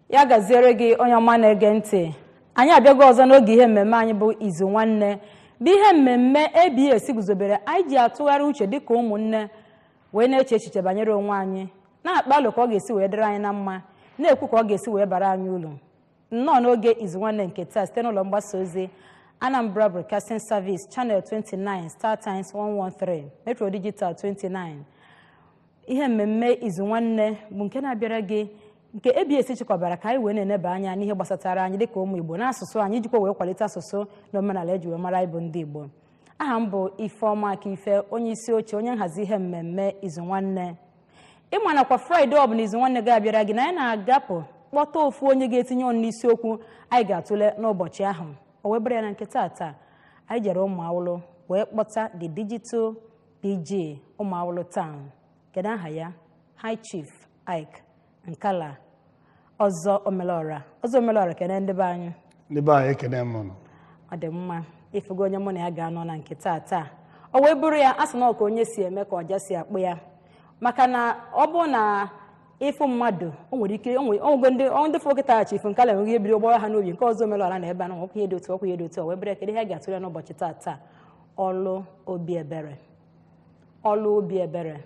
ya gaziere gị onye ọma na-ege ntị anyị abịago ọzọ n'oge ihe mmemme anyị bụ Izu Nwanne bụ ihe mmemme ABS guzobere anyị ji atụgharị uche dịka ụmụnne wee na-eche echiche banyere onwe anyị na-akpalụ ka ọ ga-esi wee dịrị anyị na mma na-ekwu ka ọ ga-esi wee bara anyị uru nnọọ n'oge Izu Nwanne nke taa site n'ụlọ mgbasa ozi Anambra Broadcasting Service Channel 29 Star Times 113 Metro Digital 29 ihe mmemme Izu Nwanne bụ nke na-abịara gị nke ABS chịkọbara ka anyị wee na-eneba anya n'ihe gbasatara anyị dịka ụmụ Igbo n'asụsụ anyị jikwa wee kwalite asụsụ na omenala eji wee mara Igbo ndị Igbo. Aha m bụ Ifeọma Akife, onye isi oche onye nhazi ihe mmemme Izu Nwanne. Ịma nakwa Fraịde ọ bụla Izu Nwanne ga-abịara gị na anyị na-agapụ kpọta ofu onye ga-etinye ọnụ n'isiokwu anyị ga-atụle n'ụbọchị ahụ. O wee bụrụ ya na nke taa anyị jere ụmụ awụlụ wee kpọta the digital DJ ụmụ awụlụ town. Kedu aha ya? High Chief Ike Nkala ọzọ omelora kene ndị be anyị. Ndị be anyị ekene m nọ. Ọ dị mma ifugo onye mụ na ya ga-anọ na nke taa. O wee bụrụ ya asị na ọka onye si eme ka ọja si akpụ ya maka na ọ bụ na ịfụ mmadụ o nwere ike onwego ndị fụ kịta Chief Nkala enweghị ebiri ụgbọ ha n'obi nke ọzọ omelora na ebe a na nwekwu ihe dị otu o wee bụrụ ya kedu ihe ga-atụle n'ụbọchị taa Olu Obi Ebere. Olu Obi Ebere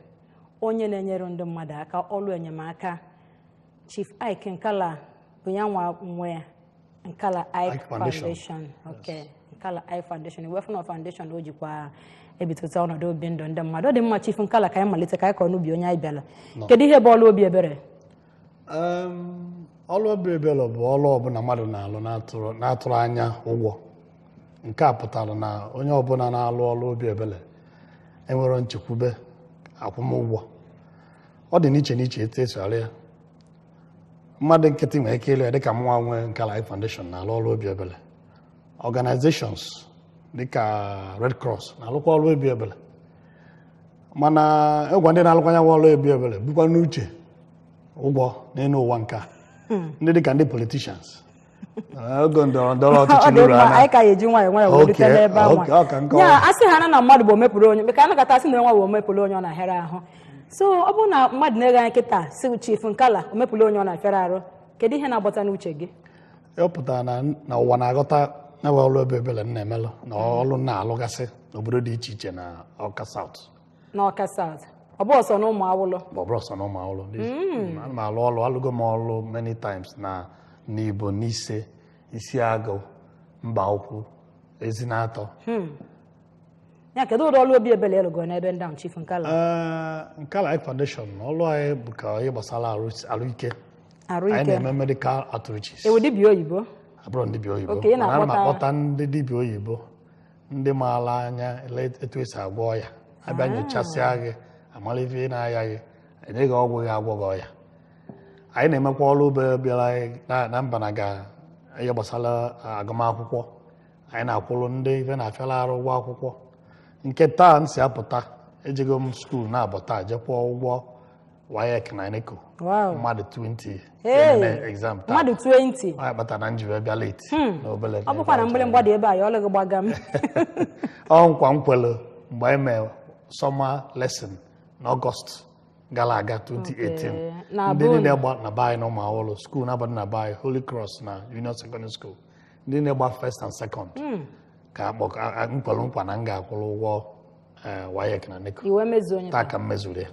onye na-enyere ndị mmadụ aka ọlụ enyemaka. Chief Ike Nkala bụ ya nwe Nkala Ike Foundation. Okay, Nkala Ike Foundation. Wefuna Foundation o jikwa ebitụta ọnọdụ obi ndụ ndị mmadụ. Ọ dị mma Chief Nkala ka anyị malite ka anyị kọọ n'ubi onye anyị bịara. Kedu ihe bụ Olu Obi Ebere? Olu Obi Ebere bụ ọlụ ọbụla mmadụ na-alụ na-atụrụ anya ụgwọ. Nke a pụtara na onye ọbụla na-alụ Olu Obi Ebere enwere nchekwube akwụmụgwọ. Ọ dị n'iche etu esi arụ ya. Mmadụ nkịtị nwere ike ịlụ ya dịka mụnwa nwe Nkala Ike Foundation na-alụ Olu Obi Ebere. Organizations dịka Red Cross na-alụkwa Olu Obi Ebere. Mana ịgwa ndị na-alụkwanya Olu Obi Ebere bụkwa n'uche ụgwọ n'elu ụwa nke a. Ndị dịka ndị politicians. Ogo ndọrọ ọchịchị n'uru ana. Anyị ka eji nwayọ werute n'ebe ahụ. Ya asị ha na mmadụ bụ omepụrụ onye maka anakọta asị na nwa bụ omepụrụ onye ọ na-ahịara ahụ. So ọ bụrụ na mmadụ na-ege anyị kịta si Chief Nkala omepụrụ onye ọ na-afịara arụ kedu ihe na-agbata n'uche gị? Ọ pụtara na ụwa na-aghọta na Olu Obi Ebere na-emelụ na ọlụ na-alụgasị n'obodo dị iche iche na Ọka South. N'Ọka South. Ọ bụ ọsọ na ụmụ awụlụ. Ọ bụ ọsọ na ụmụ awụlụ. Ana m alụ ọlụ alụgo m ọlụ many times na n'Igbo n'Ise, Isiagụ, Mbaukwu, Ezinatọ. Ya kedu ụdị Olu Obi Ebere elugo n'ebe ndị ahụ Chief Nkala? Nkala Ike Foundation ọlụ anyị bụ ka ihe gbasara arụike. Anyị na-eme medical outreaches. Ewu dibịa oyibo? Abụrụ ndị dibịa oyibo. Okay, ana m akpọta ndị dibịa oyibo ndị maara anya etu esi agwọ ọya. Abịa nyochasịa gị amara ife na-aya gị enye gị ọgwụ ga-agwọ gị ọya. Anyị na-emekwa Olu Obi Ebere na mba na ga ihe gbasara agụmakwụkwọ. Anyị na-akwụrụ ndị ife na-afịala arụ ụgwọ akwụkwọ. Nke taa m si apụta ejego m skuul na-abụ taa jekwụọ ụgwọ WAEC na NECO. Mmadụ 20 exam taa. Mmadụ 20? Ọ kpatara na njiwe bịa late. Ọ bụkwa na mgbịrịmgba dị ebe a ya ọlụghị gbaga m. Ọ nkwa m kwelu mgbe anyị mee summer lesson n'Ọgọst gara aga 2018. Ndị niile gba na be anyị na ụmụ awụlụ skuul na-abadị na be anyị Holy Cross na Union Secondary School. Ndị na-egba first and second. Ka nkwelu nkwa na m ga-akwụrụ ụgwọ WAEC na NECO. Iwe mezuo onye taa ka m mezuru ya.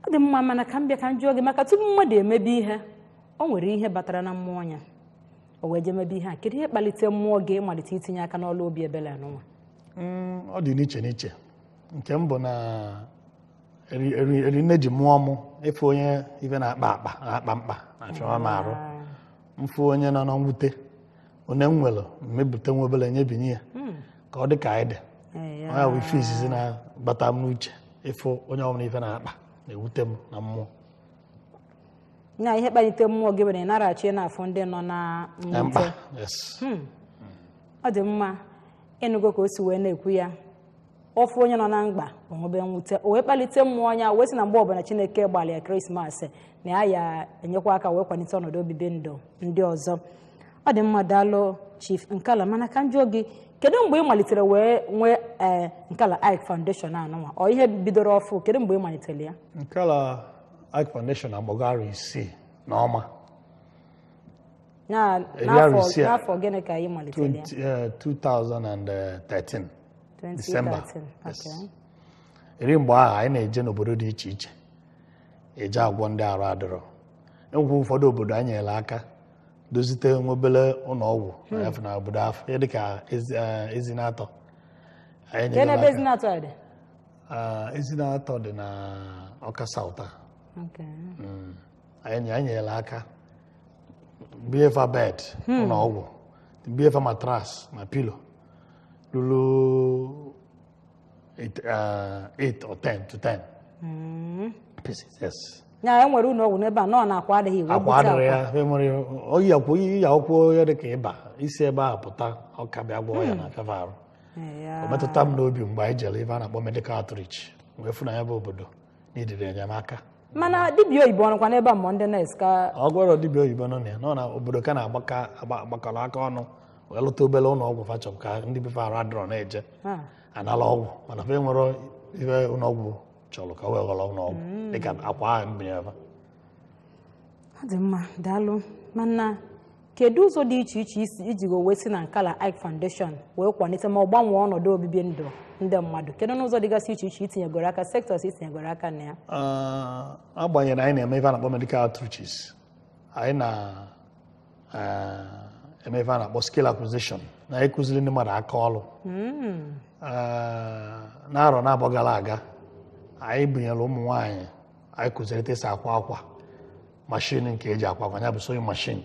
Ọ dị mma mana ka m bịa ka m jụọ gị maka tupu mmadụ emebe ihe o nwere ihe batara na mmụọ ya o wee je mebe ihe a kedu ihe kpalite mmụọ gị ịmalite itinye aka n'Olu Obi Ebere anụnwa? Ọ dị n'iche nke m bụ na erinne ji mụọ mụ ịfụ onye ife na-akpa mkpa na-achọwa m arụ mfụ onye nọ na mwute onye m nwere mmebute nwa obere nye binye ya ka ọ dị ka anyị dị. Ọ ya bụ ife izizi na-bata m n'uche ịfụ onye ọbụla ife na-akpa na-ewute m na mmụọ. Nya ihe kpalite mmụọ gị nwere naraghachi n'afọ ndị nọ na mwute. Ọ dị mma ịnụgo ka o si wee na-ekwu ya ọfụ onye nọ na mkpa onwebe mwute o wee kpalite mmụọ ya wee sị na mgbe ọbụla Chineke gbalị ya Krismas na ya enyekwa aka wee kwalite ọnọdụ obibi ndụ ndị ọzọ. Ọ dị mma daalụ Chief Nkala mana ka m jụọ gị kedu mgbe ị malitere wee nwee Nkala Ike Foundation anụnwa ọ ihe bidoro ọfụ kedu mgbe ị malitere ya? Nkala Ike Foundation agbagara 6 n'ọma n'afọ gịnị ka ị malitere ya? 2013 December. 2013. Eri mgbe ahụ anyị na-eje n'obodo dị iche iche eje agwọ ndị arụ adịrọ. Enwekwa ụfọdụ obodo anyị nyere aka dozite nwebele ụlọ ọgwụ na obodo afọ dịka Ezinatọ. Ebe Ezinatọ dị? Ezinatọ dị na Ọka South. Anyị nyere aka biefa bed ụlọ ọgwụ, biefa matras ma pilo lulu 8 or 10 to 10 pieces. Yes. Ya enwere ụlọ ọgwụ n'ebe a nọ na akwa adịghị iwe akwa adịrị ya enwere oyi akwụkwọ ya dịka ịba isi ebe a pụta ọka bịa gwọọ ya na afefe arụ. O metụta m n'obi mgbe anyị jere ebe a na-akpọ medical outreach wee fụ na ya bụ obodo n'idiri enyemaka. Mana dibịa oyibo ọnụkwa n'ebe a mmụọ ndị nọọsụ ka ọ gwara dibịa oyibo nọ na ya nọ na obodo ka na-agbakọrọ aka ọnụ wee lụta obere ụlọ ọgwụ fachọpụ ka ndị befe arụ adịrọ na-eje anala ọgwụ mana fe nwere ihe ụlọ ọgwụ chọrọ ka wee ghọrọ ụlọ ọgwụ dịka akwa ahụ mbinye ebe. Ọ dị mma, daalụ. Mana kedu ụzọ dị iche iche iji wee si na Nkala Ike Foundation wee kwalite ma ọ gbanwee ọnọdụ obibi ndụ ndị mmadụ? Kedu n'ụzọ dịgasị iche iche itinyegoro aka sektọs itinyegoro aka na ya? Agbanyeghị na anyị na-eme ife a na-akpọ medical outreaches, anyị na-eme ife a na-akpọ skill acquisition na anyị kụziri ndị mmadụ aka ọrụ. N'arọ na-abọ gara aga anyị bunyere ụmụ nwaanyị anyị kụziri etu esi akwa akwa mashin nke eji akwa akwa ya bụ sewing machine.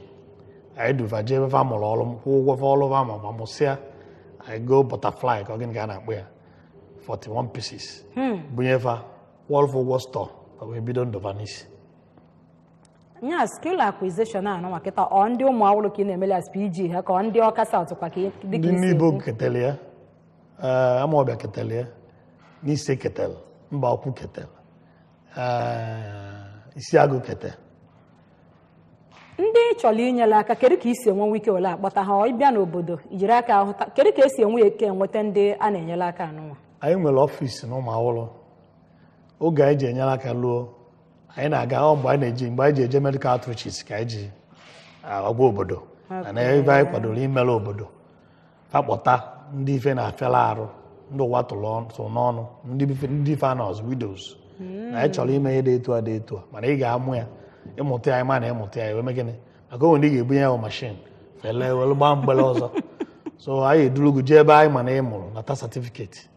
Anyị duva jee ebe amụrụ ọrụ kwụ ụgwọ ọrụ ma mụsịa anyị go butterfly ka ọ gịnị ka a na-akpọ ya 41 pieces bunyefa kwụọrọ ụgwọ stọọ wee bido ndụva n'isi. Nya skill acquisition a nọ kịta ọ ndị ụmụ awụrụ ka ị na-emeli as PG ha ka ọ ndị Ọka South kwa ka ndị Igbo ketele ya Amawbịa ketele ya n'Ise ketele Mba Ọkwụ ketele Isiagụ ketele. Ndị chọrọ inyere aka kedu ka isi enwe ike ole akpọta ha ịbịa n'obodo ijiri aka ahụta kedu ka esi enwe ike enweta ndị a na-enyere aka anụnwa? Anyị nwere ọfịs n'ụmụ awụrụ oge anyị ji enyere aka luo anyị na-aga mgbe anyị ji eje medical outreaches ka anyị ji agwa obodo na ebe anyị kwadoro imere obodo akpọta ndị ife na-afịala arụ ndị ụwa tụrụ n'ọnụ ndị fanos widows na anyị chọrọ ime ihe dị etu a dị etu a mana ị ga-amụ ya ịmụta ya ma na ịmụta ya eme gịnị maka onwe ndị ga-ebunye ya mashin fele were gbaa mgbele ọzọ so anyị edurugu jee ebe anyị ma na ịmụrụ nata satifiketi.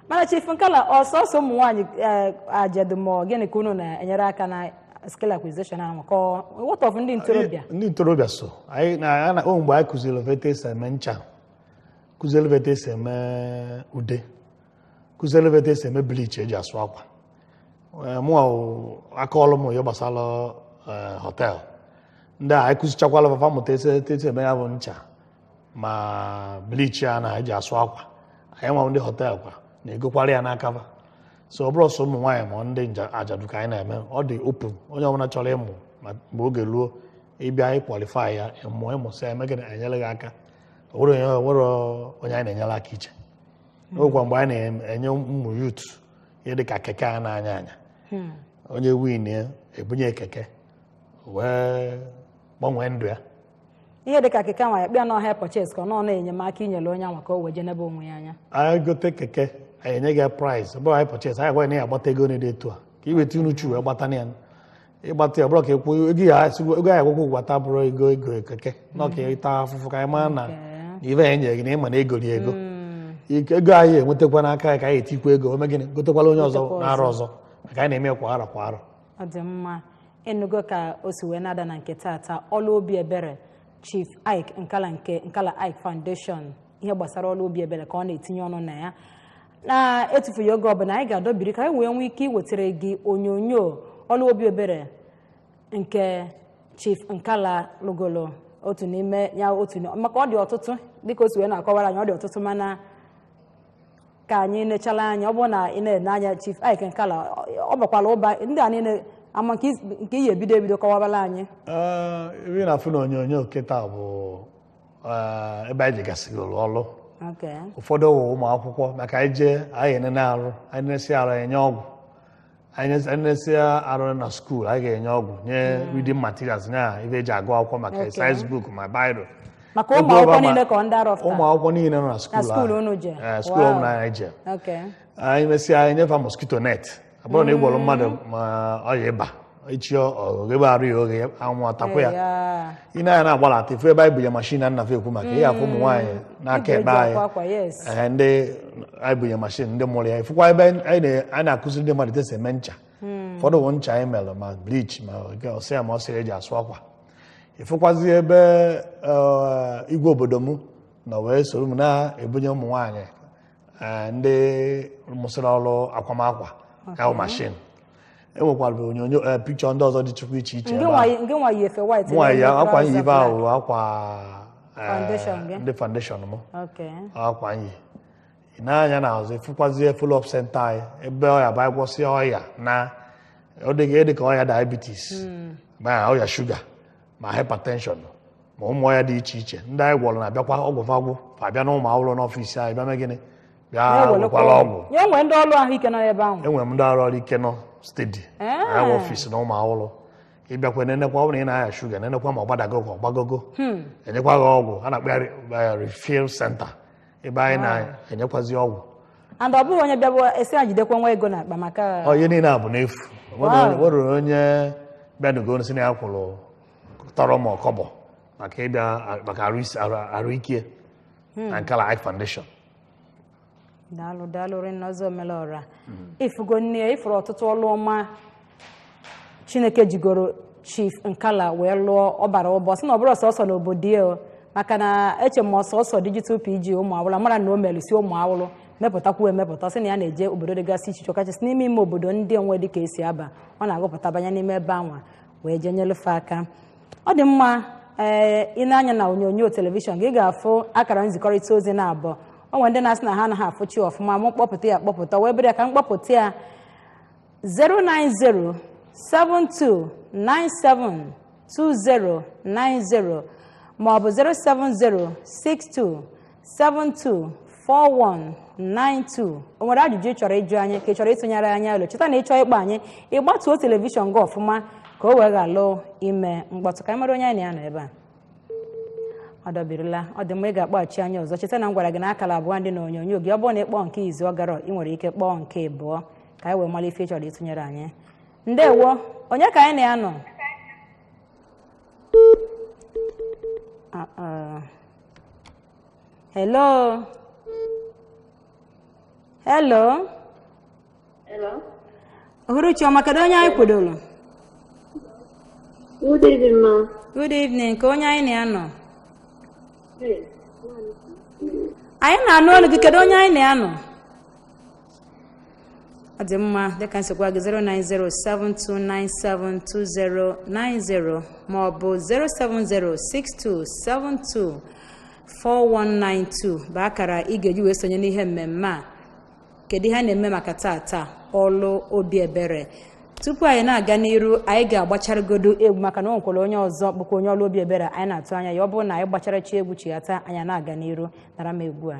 Mana Chief Nkala ọsọsọ ụmụ nwaanyị ajedụmọ gịnị ka unu na-enyere aka na skill acquisition ahụ ka what of ndị ntorobịa? Ndị ntorobịa so anyị na mgbe anyị kụziri vete esi eme ncha, kụziri vete esi eme ude, kụziri vete esi eme bleach eji asụ akwa. Mụ aka ọrụ m ya gbasara họtel ndị a anyị kụzichakwala fafa mụta esi eme ya bụ ncha ma bleach ya na eji asụ akwa. Anyị nwa ndị họtel kwa na-egokwara ya n'aka fa. So ọ bụrụ ọsọ ụmụ nwaanyị ma ndị ajadu ka anyị na-eme ọ dị open onye ọbụla chọrọ ịmụ ma mgbe oge ruo ịbịa anyị kwalifai ya ịmụsị ya emegị na-enyere gị aka. Nwere onye anyị na-enyere aka iche ogwa mgbe anyị na-enye ụmụ yut ihe dị ka keke a na-anya anya onye win ya ebunye keke wee gbanwee ndụ ya. Ihe dị ka keke nwa ya kpịa n'ọhịa purchase ka ọ nọ na-enyemaka inyere onye anwa ka o wee jenebe onwe ya anya. Anyị gote keke anyị enye gị price ọ bụrụ anyị purchase anyị gwa na ya agbata ego na-ede etu a ka iweta unu chu wee gbata na ya ịgbata ya bụrụ ka ekwu ego ya akwụkwọ gwata bụrụ ego keke na ọka ịta afụfụ ka anyị maa na ife anyị nyere gị na ịma na ego rie ego ego anyị enwetakwa n'aka ka anyị etikwa ego ome gịnị gotekwala onye ọzọ na-arụ ọzọ maka anyị na-eme kwa arọ kwa arọ. Ọ dị mma ịnụgo ka o si wee nada na nke taata Olu Obi Ebere Chief Ike Nkala Ike Foundation ihe gbasara Olu Obi Ebere ka ọ na-etinye ọnụ na ya na-etufughị oge ọbụla anyị ga-adọbiri ka anyị wee nwee ike iwetara gị onyonyo Olu Obi Ebere nke Chief Nkala lụgolo otu n'ime ya otu maka ọ dị ọtụtụ dịka o si wee na-akọwara anyị ọ dị ọtụtụ mana ka anyị nechala anya ọ bụrụ na ị na-ene anya Chief Ike Nkala ọ bakwala ụba ndị a niile ama nke ihe ebido kọwabala anyị. Ebe na-afụ na onyonyo kịta bụ ebe anyị jigasịgoro ọrụ ụfọdụ ụmụ akwụkwọ maka anyị jee anyị enene arụ anyị na-esi arụ enye ọgwụ anyị na-esi arụ na school anyị ga-enye ọgwụ nye reading materials nya ibe eji agụ akwụkwọ maka size book ma Bible maka ụmụ akwụkwọ niile ka ndị arọ ụmụ akwụkwọ niile nọ na school unu je school ọmụ na anyị je anyị mesịa anyị nyefa mosquito net abụrụ na ịgwọrọ mmadụ ma ọya ịba ichi oghebe arụ ya oghe anwụ atapụ ya ị na-anya na-agbalata ifu ebe anyị bunye mashin a nnafe ekwu maka ihe afọ ụmụ nwaanyị n'aka ebe anyị ndị anyị bunye mashin ndị mụrụ ya ifụkwa ebe anyị na-akụziri ndị mmadụ tesi eme ncha ụfọdụ bụ ncha anyị melụ ma bleach ma ọsịa ma ọsịrị eji asụ akwa ifụkwazi ebe igwe obodo m na wee soro m na-ebunye ụmụ nwaanyị ndị mụsịrị ọrụ akwamakwa ya mashin enwekwara onyonyo pikchọ ndị ọzọ dị chukwu iche iche nwaanyị akwa nyi ibe ahụ akwa ndị foundation m akwa nyi ị na-anya na ọzọ ifụkwazie follow-up center anyị ebe ọya bụ gwọsịa ọya na dị ka ọya diabetes ma ọya shuga ma hypertension ma ụmụ ọya dị iche iche ndị anyị gwọrọ na-abịakwa ọgwụ fagwụ abịa na ụmụ akwụkwọ n'ọfịs anyị bịa mee gịnị bịa wekwara ọgwụ enwere m ndị ọrụ ahụike nọ steady ya ọfịs na ụmụ akwụkwọ ịbịakwa nenekwa ọ bụrụ na ị na-aya shuga nenekwa ma ọ gbadago ka ọ gbagogo enyekwa gị ọgwụ a na-akpọ ya refill center ebe anyị na-enyekwazi ọgwụ and ọ bụghị onye bịa esi a jidekwa nwa ego n'akpa maka ihe niile a bụ n'efu nwere onye bịanugo si na ya kwụrụ tọrọ ma ọkọbọ maka ịbịa maka arụike na nke Life Foundation. daalụ rinọzọ omelọra ifugo nne ifuru ọtụtụ ọlụ ọma Chineke jigoro Chief Nkala wee lụọ ọbara ụbọ sị na ọ bụrụ ọsọsọ n'obodo ya maka na eche m ọsọsọ digital PG ụmụ awụla mara na o melusi ụmụ awụlụ mepụtakwu emepụta sị na ya na-eje obodo dịgasị iche iche ọkachasị n'ime ime obodo ndị onwe dị ka esi aba ọ na-agụpụta banye n'ime ebe anwa wee jee nyelufe aka ọ dị mma ị na-anya na onyonyo telivishọn gị ga-afụ akara nzikọrịta ozi na abụọ o nwere ndị na-asị na ha anaghị afụchi ọfụma m kpọpụta ya akpọpụta wee bere ya ka m kpọpụta ya 09072972090 maọbụ 07062724192 o nwere ajụjụ ị chọrọ ịjụ anyị ka ị chọrọ ịtụnyere anyị alo cheta na ị chọọ ịkpọ anyị ịgbatuo telivishọn gị ọfụma ka o wee ghalụ ime mkpọtụ ka anyị mara onye anyị na ya nọ ebe a ọ dọbirila ọ dị mma ị ga-akpọghachi anya ọzọ cheta na m gwara gị na akara abụọ ndị na onyonyo gị ọ bụrụ na ịkpọ nke izu ọ gara ị nwere ike kpọọ nke abụọ ka anyị wee mara ife ị chọrọ ịtụnyere anyị ndewo onye ka anyị na ya nọ hello Uhuruchi ọma kedu onye anyị kwudoro Good evening, ma. Good evening ka onye anyị na ya nọ anyị na-anụ olu gị kedu onye anyị na ya nọ ọ dị mma dịka nsikwa gị 09072972090 maọbụ 07062724192 bụ akara ị ga-eji wee sonye n'ihe mmemme a kedu ihe a na-eme maka tata Olu Obi Ebere tupu anyị na-aga n'iru anyị ga-agbacharagodo egwu maka na o nwekwara onye ọzọ bụkwa onye Olu Obi Ebere anyị na-atụ anya ya ọ bụrụ na anyị gbacharachi egwu chighata anyị na-aga n'iru nara m egwu a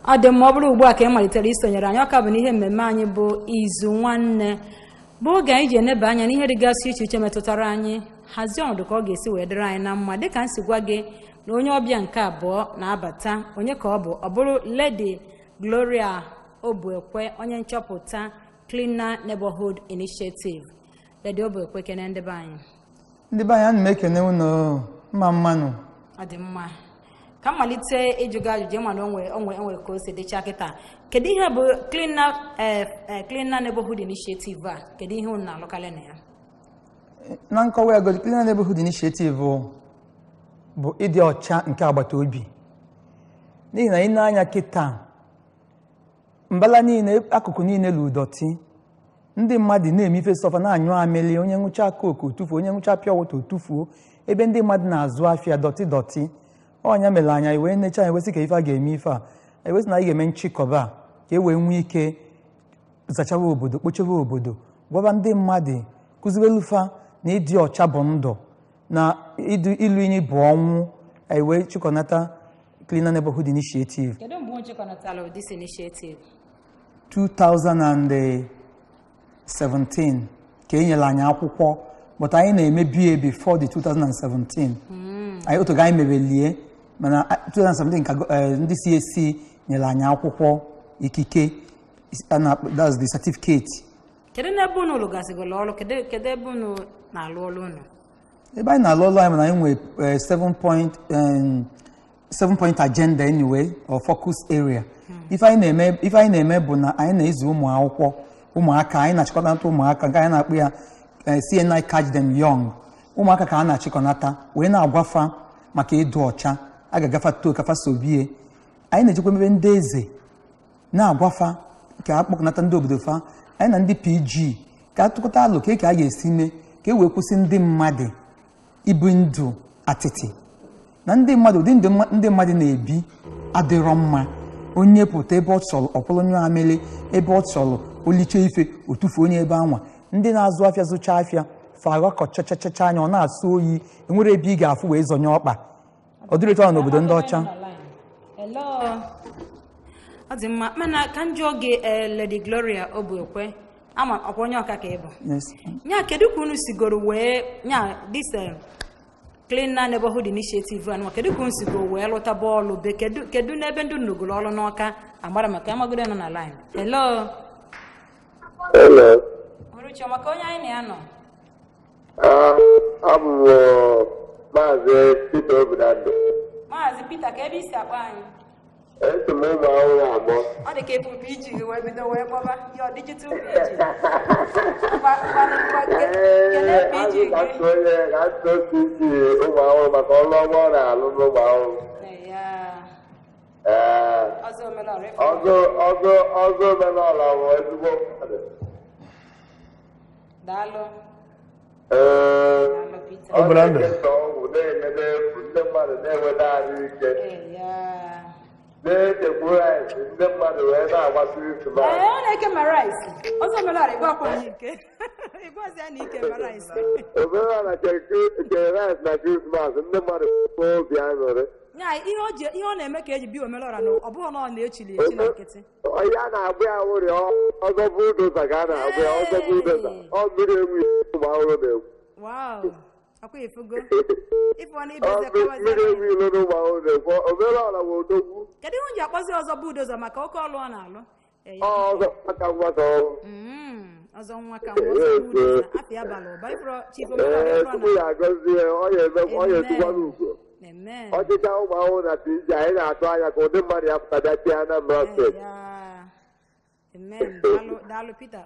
ọ dị mma ọ bụrụ ugbu a ka ị malitere isonyere anyị ọka bụ na ihe mmemme anyị bụ Izu Nwanne bụ oge anyị ji eneba anya n'ihe dịgasị iche iche metụtara anyị hazie ọnọdụ ka ọ ga-esi wee dịrị anyị na mma dịka m si gwa gị na onye ọbịa nke abụọ na-abata onye ka ọ bụrụ Lady Gloria Obuekwe onye nchọpụta Cleaner Neighborhood Initiative. Lady Obuekwe kene ndị be anyị ana m ekene unu mma mmanụ ọ dị mma ka mmalite ịjụ gị ajụjụ ịma na onwe ka o si dịcha kịta kedu ihe bụ Cleaner Neighborhood Initiative a kedu ihe unu na-alụkarị na ya na nkọwa ego Cleaner Neighborhood Initiative bụ ịdị ọcha nke agbata obi n'ihi na ị na-anya kịta mbala niile akụkụ niile lu dọtị ndị mmadụ na-eme ife sọfa na-anyụ amịlị onye nwụcha koku tufuo onye nwụcha pịa wọta tufuo ebe ndị mmadụ na-azụ afịa dọtị ọnya mere anya wee necha anyị wesị ka ife a ga-eme ife a ewesị na anyị ga-eme nchịkọba ka e wee nwee ike zachawa obodo kpochebe obodo gwaba ndị mmadụ kụziwelufa na ịdị ọcha bụ ndụ na ilu inyi bụ ọnwụ wee chịkọnata Cleaner Neighborhood Initiative. Kedu mgbe unu chịkọnatara this initiative? 2017 ka e nyere anyị akwụkwọ but anyị na-eme BA before the 2017 anyị otu ga anyị mebelie mana 2017 ka ndị CAC nyere anyị akwụkwọ ikike that's the certificate. Kedu n'ebe unu lụgasịgolo ọrụ kedu ebe unu na-alụ ọrụ unu? Ebe anyị na-alụ ọrụ anyị mana anyị nwere 7-point agenda anyway or focus area. Ife anyị na-eme bụ na anyị na-ezu ụmụaka anyị na-achịkọnata ụmụaka nke anyị na-akpụ ya CNI catch them young. Ụmụaka ka a na-achịkọnata wee na-agwafa maka ịdụ ọcha a ga-agafa too kafa sobie. Anyị na-ejikwa ebe ndị eze na-agwafa ka a kpọkọnata ndị obodo fa anyị na ndị PG ka atụkọta alụ ka a ga-esi mee ka e wee kwụsị ndị mmadụ ibu ndụ atịtị na ndị mmadụ ụdị ndị mmadụ na-ebi adịrọ mma. Onye pụta ebe ọ chọrọ ọkwụlụnyụ amịlị ebe ọ chọrọ oliche ife otufu onye ebe anwa ndị na-azụ afịa zụcha afịa faghọkọchachacha anya ọ na-asụ oyi enwere ebe ị ga-afụ wee zonye ọkpa ọ dịrị etu ahụ n'obodo ndị ọcha. Ọ dị mma mana ka njọ oge Lady Gloria Obuekwe ama ọkwa onye ọka ka ịbụ nya kedu ka unu sigoro wee nya this cleaner neighborhood initiative anụ kedu ka unu sigoro wee lụta bọọlụ be kedu n'ebe ndị nnugolo ọrụ n'ọka agbara maka amagodo nọ na line. Hello Uruchi maka onye anyị na-anọ abụ Maazị Peter Obinadụ. Maazị Peter ka ebe isi akpa anyị Ese m ụmụ ahụhụ abụọ. ọ dị ka efu PG wee bido wee kpọba ya digital PG kele PG gị ga-atụ PG ụmụ ahụhụ maka ọrụ ọma ọ na-alụ n'ụmụ ahụhụ. ọzọ omenala bụ ezigbo mmadụ. daalụ ọ na-ekesa ọgwụ na-enye efu ndị mmadụ na-enweta ahụ ike na-echekwa rice ndị mmadụ wee na-agbasiri tụba. ọ na-eke ma rice ọzọ omenala ịgwakwa anyị ike ịgwazi ya na ike ma rice omenala kere rice na Krismas ndị mmadụ obi aṅụrị nya ihe ọ na-eme ka eji bi omenala na ọ bụghị na ọ na-echili echi na nkịtị onye a na-agbụ ya wụrị ọzọ budoza ka a na-agbụ ya ọzọ budoza ọ mmiri enwe ụmụ ahụhụ na-egwu akwa ifugo mmiri enwe ilo n'ụmụ ahụhụ na-egwu omenala bụ odogwu. kedu ihe ji akpọzi ọzọ budoza maka oke ọlụ ọ na-alụ ọzọ aka nwata ọrụ ọzọ nwa ka nwa ọzọ budoza afọ ya bara ụba ifro chief tupu ya agọzie ọ ya etukwala ugo ọchịcha ụmụ ahụhụ na PG anyị na-atụ anya ka ụdị mmadụ ya pụta bịa Anambra steeti. daalụ Peter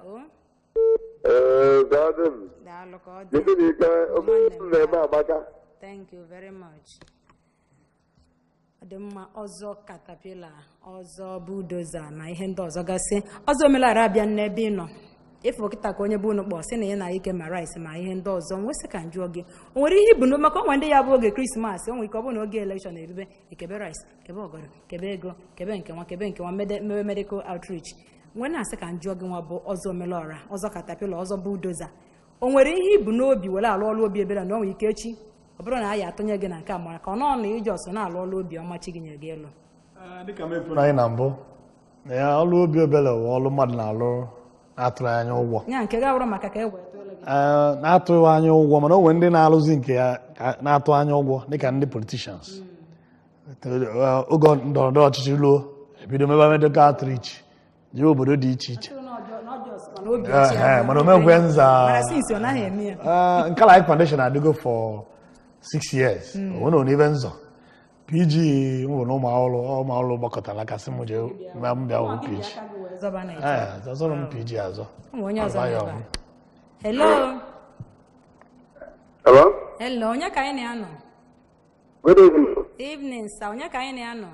daalụ ka ọ dị na-eme amaka. thank you very much. ọ dị mma ọzọ katapila ọzọ budoza na ihe ndị ọzọ gasị ọzọ omelara abịa n'ebe ị nọ efu kịta ka onye bụ unu kpọ sị na ya na ike ma rice ma ihe ndị ọzọ nwesị ka njụọ gị o nwere ihe ibu maka onwe ndị ya bụ oge krismas o nwere ike ọ bụ na oge elekshọn erube ekebe rice kebe ọgọdọ kebe ego kebe nke nwa mewe medical outreach nwere na-asị ka njụọ gị nwa bụ ọzọ omelọra ọzọ katapila ọzọ budoza o nwere ihe ibu n'obi were alụ ọrụ obi ebere na o nwere ike echi ọ bụrụ na a ya atụnye gị na nke a mara ka ọ nọ na iji ọsọ na-alụ ọrụ obi ọma chi gị nyere gị elu dịka m efu anyị na mbụ na ya ọrụ obi ebere bụ ọrụ mmadụ na-alụ na-atụrụ anya ụgwọ ya nke ga wụrụ maka ka e wee na-atụghị anya ụgwọ mana o nwere ndị na-alụzi nke ya na-atụ anya ụgwọ dịka ndị politishans oge ndọrọndọrọ ọchịchị ruo ebido mebe medical outreach jee obodo dị iche iche mana omegwe nza nke Life Foundation adịgo for 6 years onwe na ibe nzọ PG nwere ụmụ ahụrụ gbakọtara kasị m jee mbịa hụrụ PG azọrọ m PG azọ. hello onye ka anyị na-anọ evening sa onye ka anyị na-anọ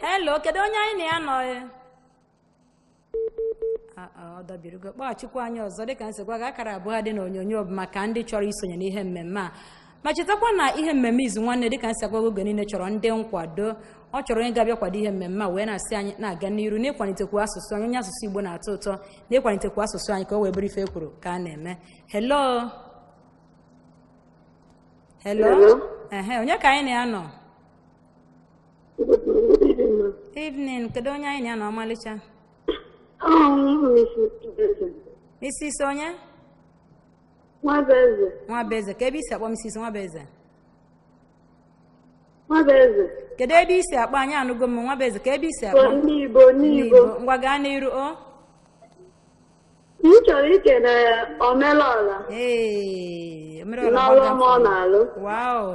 hello kedu onye anyị na-anọ ọ dabirigo kpọghachikwa anyị ọzọ dịka nsikwa ga akara abụọ dị na onyonyo maka ndị chọrọ isonye n'ihe mmemme a ma chetakwa na ihe mmemme Izu Nwanne dịka nsikwa oge niile chọrọ ndị nkwado ọ chọrọ onye ga-abịa kwado ihe mmemme a wee na-asị anyị na-aga n'iru n'ịkwalitekwa asụsụ anyị onye asụsụ Igbo na-atọ ụtọ na ịkwalitekwa asụsụ anyị ka o wee bụrụ ife ekwuru ka a na-eme. hello onye ka anyị na-anọ evening kedu onye anyị na-anọ ọmalịcha Mrs. onye? Nwabeze. Nwabeze. Ka ebe isi akpọ Mrs. Nwabeze? Nwabeze. Kedu ebe isi akpọ anyị anụgo m Nwabeze ka ebe isi akpọ? N'Igbo. Ngwa gaa n'iru o. M chọrọ ikele Omelọla. Omelọla n'ọrụ ọma ọ na-alụ. Wow.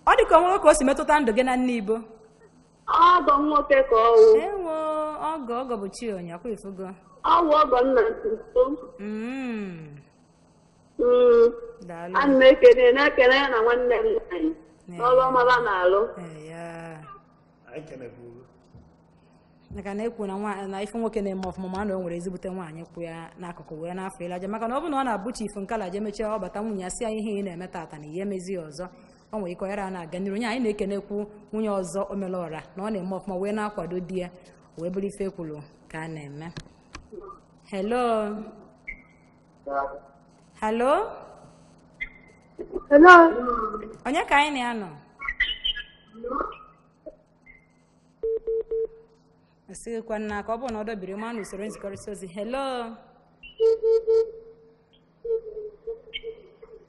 Ọ dị ka onwe ka o si metụta ndụ gị na nne Igbo. Ọgọ nwoke ka ọ wụ. Ewo, ọgọ bụ chi onye akwa ifugo. Ọ wụ ọgọ nna ntutu. Daalụ. Ana m ekele na-ekele ya na nwanne m nwaanyị n'ọrụ ọma na-alụ. Maka na ekwu na ife nwoke na-eme ọfụma ma na o nwere ezigbote nwaanyị kwụ ya n'akụkụ wee n'afọ ịlaja maka na ọ bụ na ọ na-abụ chifu nkala je mechie ọ bata nwunye ya si ya ihe ị na-eme tata na ihe emezi ọzọ ọ nwere ike ọyara na-aga n'iru onye anyị na-ekenekwu nwunye ọzọ Omelọra na ọ na-eme ọfụma wee na-akwado di ya wee bụrụ ife ekwuru ka a na-eme. Hello. Hello. Hello. Onye ka anyị na-anọ? Esigikwa nna ka ọ bụrụ na ọ dọbiri mmanụ usoro nzikọrịta ozi. Hello.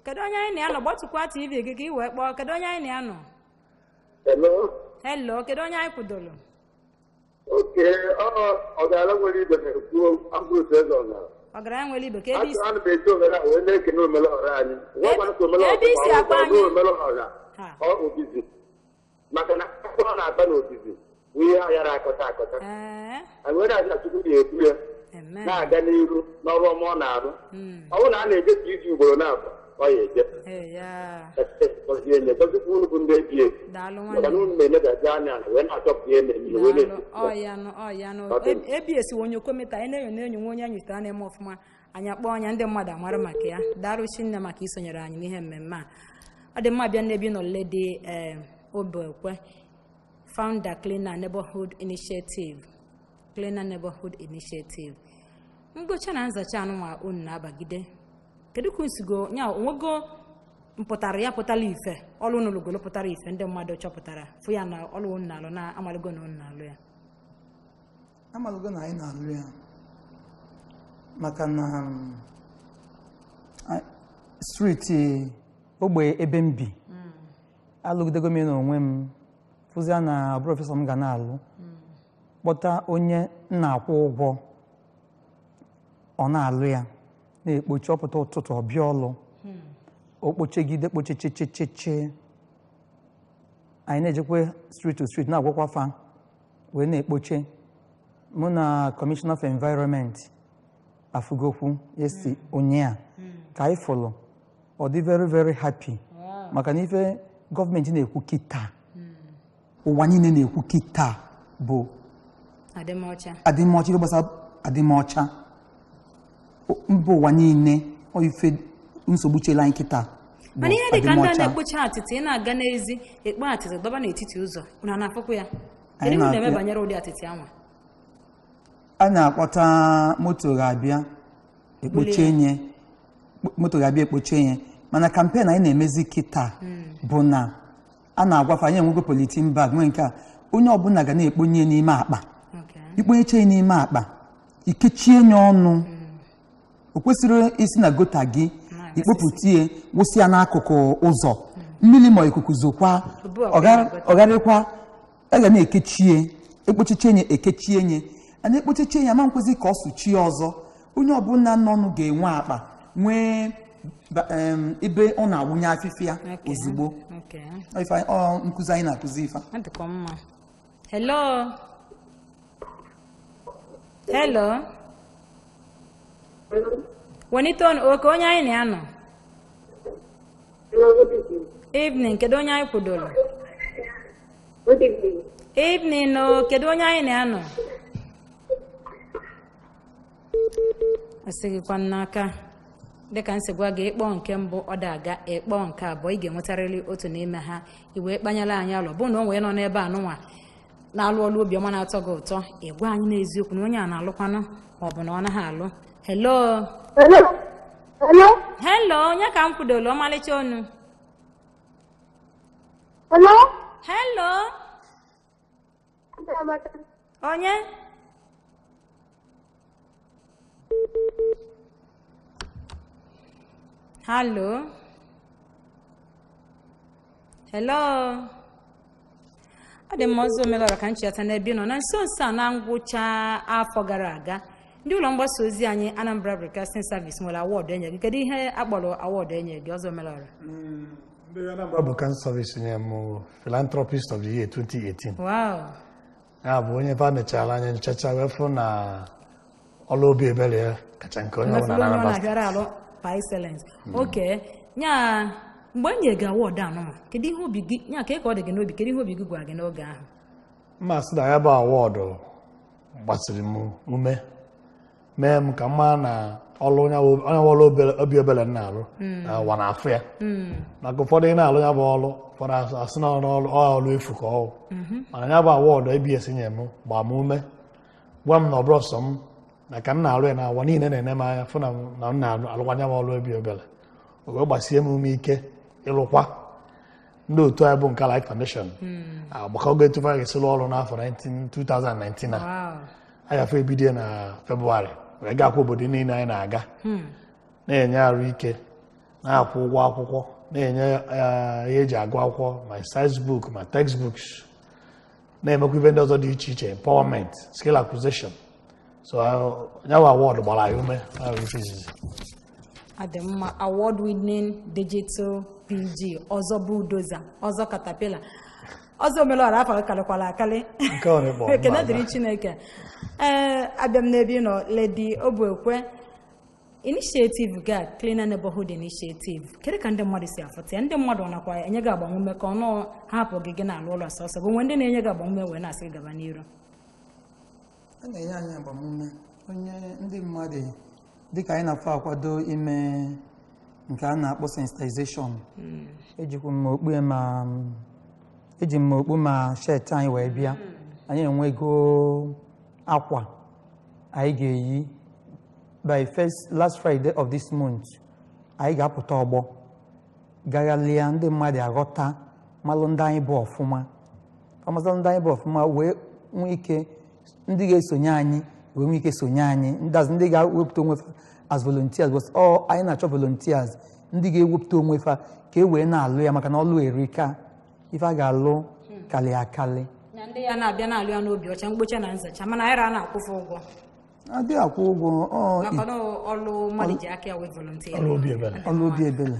Kedu onye anyị na-anọ? Gbatụkwa TV gị ka ị wee kpọọ. Kedu onye anyị na-anọ? Hello. Kedu onye anyị kwudoro? Ọgaranya nwere ibe na-ekwu abụrụ eze ọzara. Ọgaranya nwere ibe ka ebe isi. Ana m esi ohere wee na-ekene Omelọra anyị. Ebe isi akpa anyị. Omelọra obizi. Maka na ọ na-ata n'obizi. Ihe a yara akọta. Anyị nwere aja Chukwu na-ekwu ya na-aga n'iru n'ọrụ ọma ọ na-arụ. Ọ bụrụ na a na-eje iji ugboro na-abụ ọ ya eje. Gọzikwa unu bụ ndị ebi ebi. Maka na unu na-eledazi anya wee na-achọpụta ihe na-eme wee na-ebi. Ebi esi onye okometa anyị na-enyo nwe onye anyị taa na-eme ọfụma anyị akpọ anya ndị mmadụ amara maka ya. Daalụ Chinne maka isonyere anyị n'ihe mmemme a. Ọ dị mma bịa n'ebi n'olile dị Obekwe, founder Cleaner Neighborhood Initiative. Mgbocha na nzacha anụnwa unu na-abagide. Kedu ka nsigo nya onwego mpụtara ya pụtara ife ọlụ n'olugolo pụtara ife ndị mmadụ chọpụtara fụ ya na ọlụ unu na-alụ na amaligo na unu na-alụ ya. Amaligo na anyị na-alụ ya maka na streeti ogbe ebe m bi alụgidego m n'onwe m fụzia na prọfesọ m ga na-alụ kpọta onye na-akwụ ụgwọ ọ na-alụ ya na-ekpochi ọpụta ụtụtụ ọbịa ọlụ okpochegide kpochechecheche anyị na-ejekwe street to street na-agwakwa fa wee na-ekpoche mụ na Commissioner of Environment afugokwu yesi onye a ka anyị fụlụ ọ dị very very happy maka na ife gọọmenti na-ekwu kịta ụwa niile na-ekwu kịta bụ adịmọcha ihe gbasara adịmọcha mba ụwa niile ife nsogbu chela anyị kịta. Mana ihe dị ka ndị na-ekpocha atịtị ị na-aga n'ezi ekpo atịtị dọba n'etiti ụzọ unu na-afụkwu ya. Kedu ihe na-eme banyere ụdị atịtị anwa? A na-akpọta moto ga-abịa ekpoche nye mana kampen anyị na-emezi kịta bụ na a na-agwafe anyị enwego politin bag nwee nke a onye ọbụla ga na-ekponye n'ime akpa ikponyeche n'ime akpa ikechie nye ọnụ o kwesịrị isi na gota gị ikpopụtie wụsị ya n'akụkụ ụzọ mmiri ma ikuku zokwa ọgarịkwa a ga na-ekechie ekpochiche nye ekechie nye a na-ekpochiche nye ama nkwezi ka ọ sụchie ọzọ onye ọbụla n'ọnụ ga-enwe akpa nwee ebe ọ na-awụnye afịfịa ozugbo nkụzi anyị na-akụzi ife. Hello. Weniton oke onye anyị na-anọ? Evening, kedu onye anyị kwudoro? Evening, no, kedu onye anyị na-anọ? Asịghịkwa n'aka dịka nsị gwa gị ịkpọ nke mbụ ọ daga ịkpọ nke abụọ ị ga-enwetarịrị otu n'ime ha iwee kpanyela anyị alụ bụ na o nwee nọ n'ebe anụnwa na-alụ ọlụ obiọma na-atọ gị ụtọ ịgwa anyị n'eziokwu na onye a na-alụkwanụ ma ọ bụ na ọ naghị alụ. Hello, onye ka m kwudoro ọmalịcha onu? Hello. Onye? Hello. Hello. Adị m ọzọ omelọra ka ncheta n'ebe nọ na nso nso a na ngwụcha afọ gara aga ndị ụlọ mgbasa ozi anyị Anambra Broadcasting Service nwere awọdụ enye gị. Kedu ihe akpọrọ awọdụ enye gị ọzọ omelọra? Ndị Anambra Broadcasting Service nye m Philanthropist of the Year 2018. Wow. Ya bụ onye fa nechara anya nchacha wee fụ na Olu Obi Ebere kacha nke onye ọbụla na Anambra. By excellence. Okay. Nya mgbe enye gị awọdụ anụma kedu ihe obi gị nya ka ọ dị gị n'obi kedu ihe obi gị gwara gị n'oge ahụ? Mmasị na ya bụ awọdụ gbasiri m ume mee m ka mma na ọlụ onye Olu Obi Ebere na-alụ na ụwa na-afụ ya maka ụfọdụ ị na-alụ ya bụ ọlụ ụfọdụ asị na ọlụ efu ka ọwụ mana ya bụ awọdụ ABS nye m gbaa m ume gwa m na ọ bụrụ sọ m na ka m na-alụ ya na ụwa niile na-ene m anya fụ na m na-alụkwanya m Olu Obi Ebere o wee gbasie m ume ike ịlụkwa ndị otu anyị bụ nke Life Foundation agbakọgo etufa ga-esịlụ ọrụ n'afọ 2019 a anyị afọ ebido na Febụwarị wee gakwa obodo niile anyị na-aga na-enye arụ ike na-akwụ ụgwọ akwụkwọ na-enye ihe eji agụ akwụkwọ ma size book ma textbooks na-emekwa ibe ndị ọzọ dị iche iche empowerment skill acquisition so nyawa award gbara ya ume Ademma award winning digital PG ọzọ bulldozer ọzọ caterpillar ọzọ omelọra afọ kalikwala akali ekene dịrị Chineke abịa m n'ebe nọ Lady Obuekwe initiative ga Cleaner Neighborhood Initiative kedu ka ndị mmadụ si afụta ya ndị mmadụ nakwa enye gị agbamume ka ọnụ hapụ gị na alụ ụlọ sọsọ bụ nwe ndị na-enye gị agbamume wee na-asị gaba n'iru a na-enye anyị agbamume onye ndị mmadụ dịka anyị na-afọ akwado ime nke a na-akpọ sensitization eji m okpu ma shet anyị wee bịa anyị enwego akwa anyị ga-eyi by last Friday of this month anyị ga-apụta ọgbọ gaghalịa ndị mmadụ aghọta malụ ndị anyị bụ ọfụma ọmazalụ ndị anyị bụ ọfụma wee nwee ike ndị ga-esonye anyị wee nwee ike sonye anyị ndị ga-ewepụta onwe fa as volunteers was anyị na-achọ volunteers ndị ga-ewepụta onwe fa ka e wee na-alụ ya maka na ọlụ erika ife a ga-alụ kalị akali na ndị ya na-abịa na-alụ ya n'obi ọcha mgbocha na nzacha mana anyị na-akwụfe ụgwọ adịghị akwụ ụgwọ maka na ọlụ mmadụ ji aka ya wee volunteer Olu Obi Ebere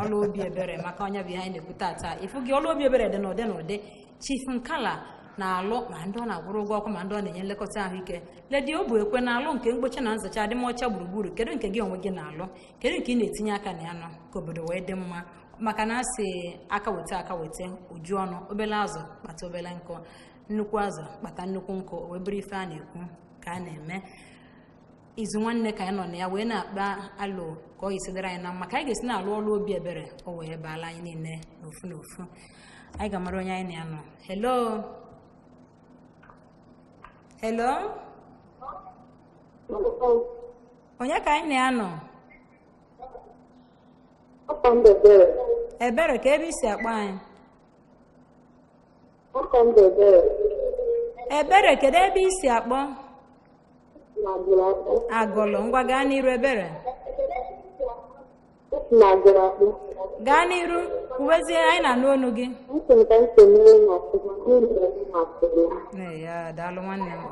Olu Obi Ebere maka onye bụ ihe anyị na-ekwu taa ifu gị Olu Obi Ebere dị n'ụdị n'ụdị Chief Nkala na-alụ ma ndị ọ na-akwụrụ ụgwọ ọkwa ma ndị ọ na-enye nlekọta ahụike Lady Obuekwe na-alụ nke mgbocha na nzacha adịmọcha gburugburu kedu nke gị onwe gị na-alụ kedu nke ị na-etinye aka na ya nọ ka obodo wee dị mma maka na asị aka weta uju ọnụ obele azụ kpata obele nkụ nnukwu azụ kpata nnukwu nkụ wee bụrụ ife a na-ekwu ka a na-eme Izu Nwanne ka anyị nọ na ya wee na-akpa alụ ka ọ yisidere anyị na mma ka anyị ga-esi na-alụ Olu Obi Ebere o wee baala anyị niile n'ofu n'ofu anyị ga-amara onye anyị na-anọ hello onye ka anyị na-anọ Ebere ka ebe isi akpọ anyị Ebere kedu ebe isi akpọ Agụlụ ngwa gaa n'iru Ebere gaa n'iru kwuwezie anyị na-anụ ọnụ gị ya daalụ nwanne m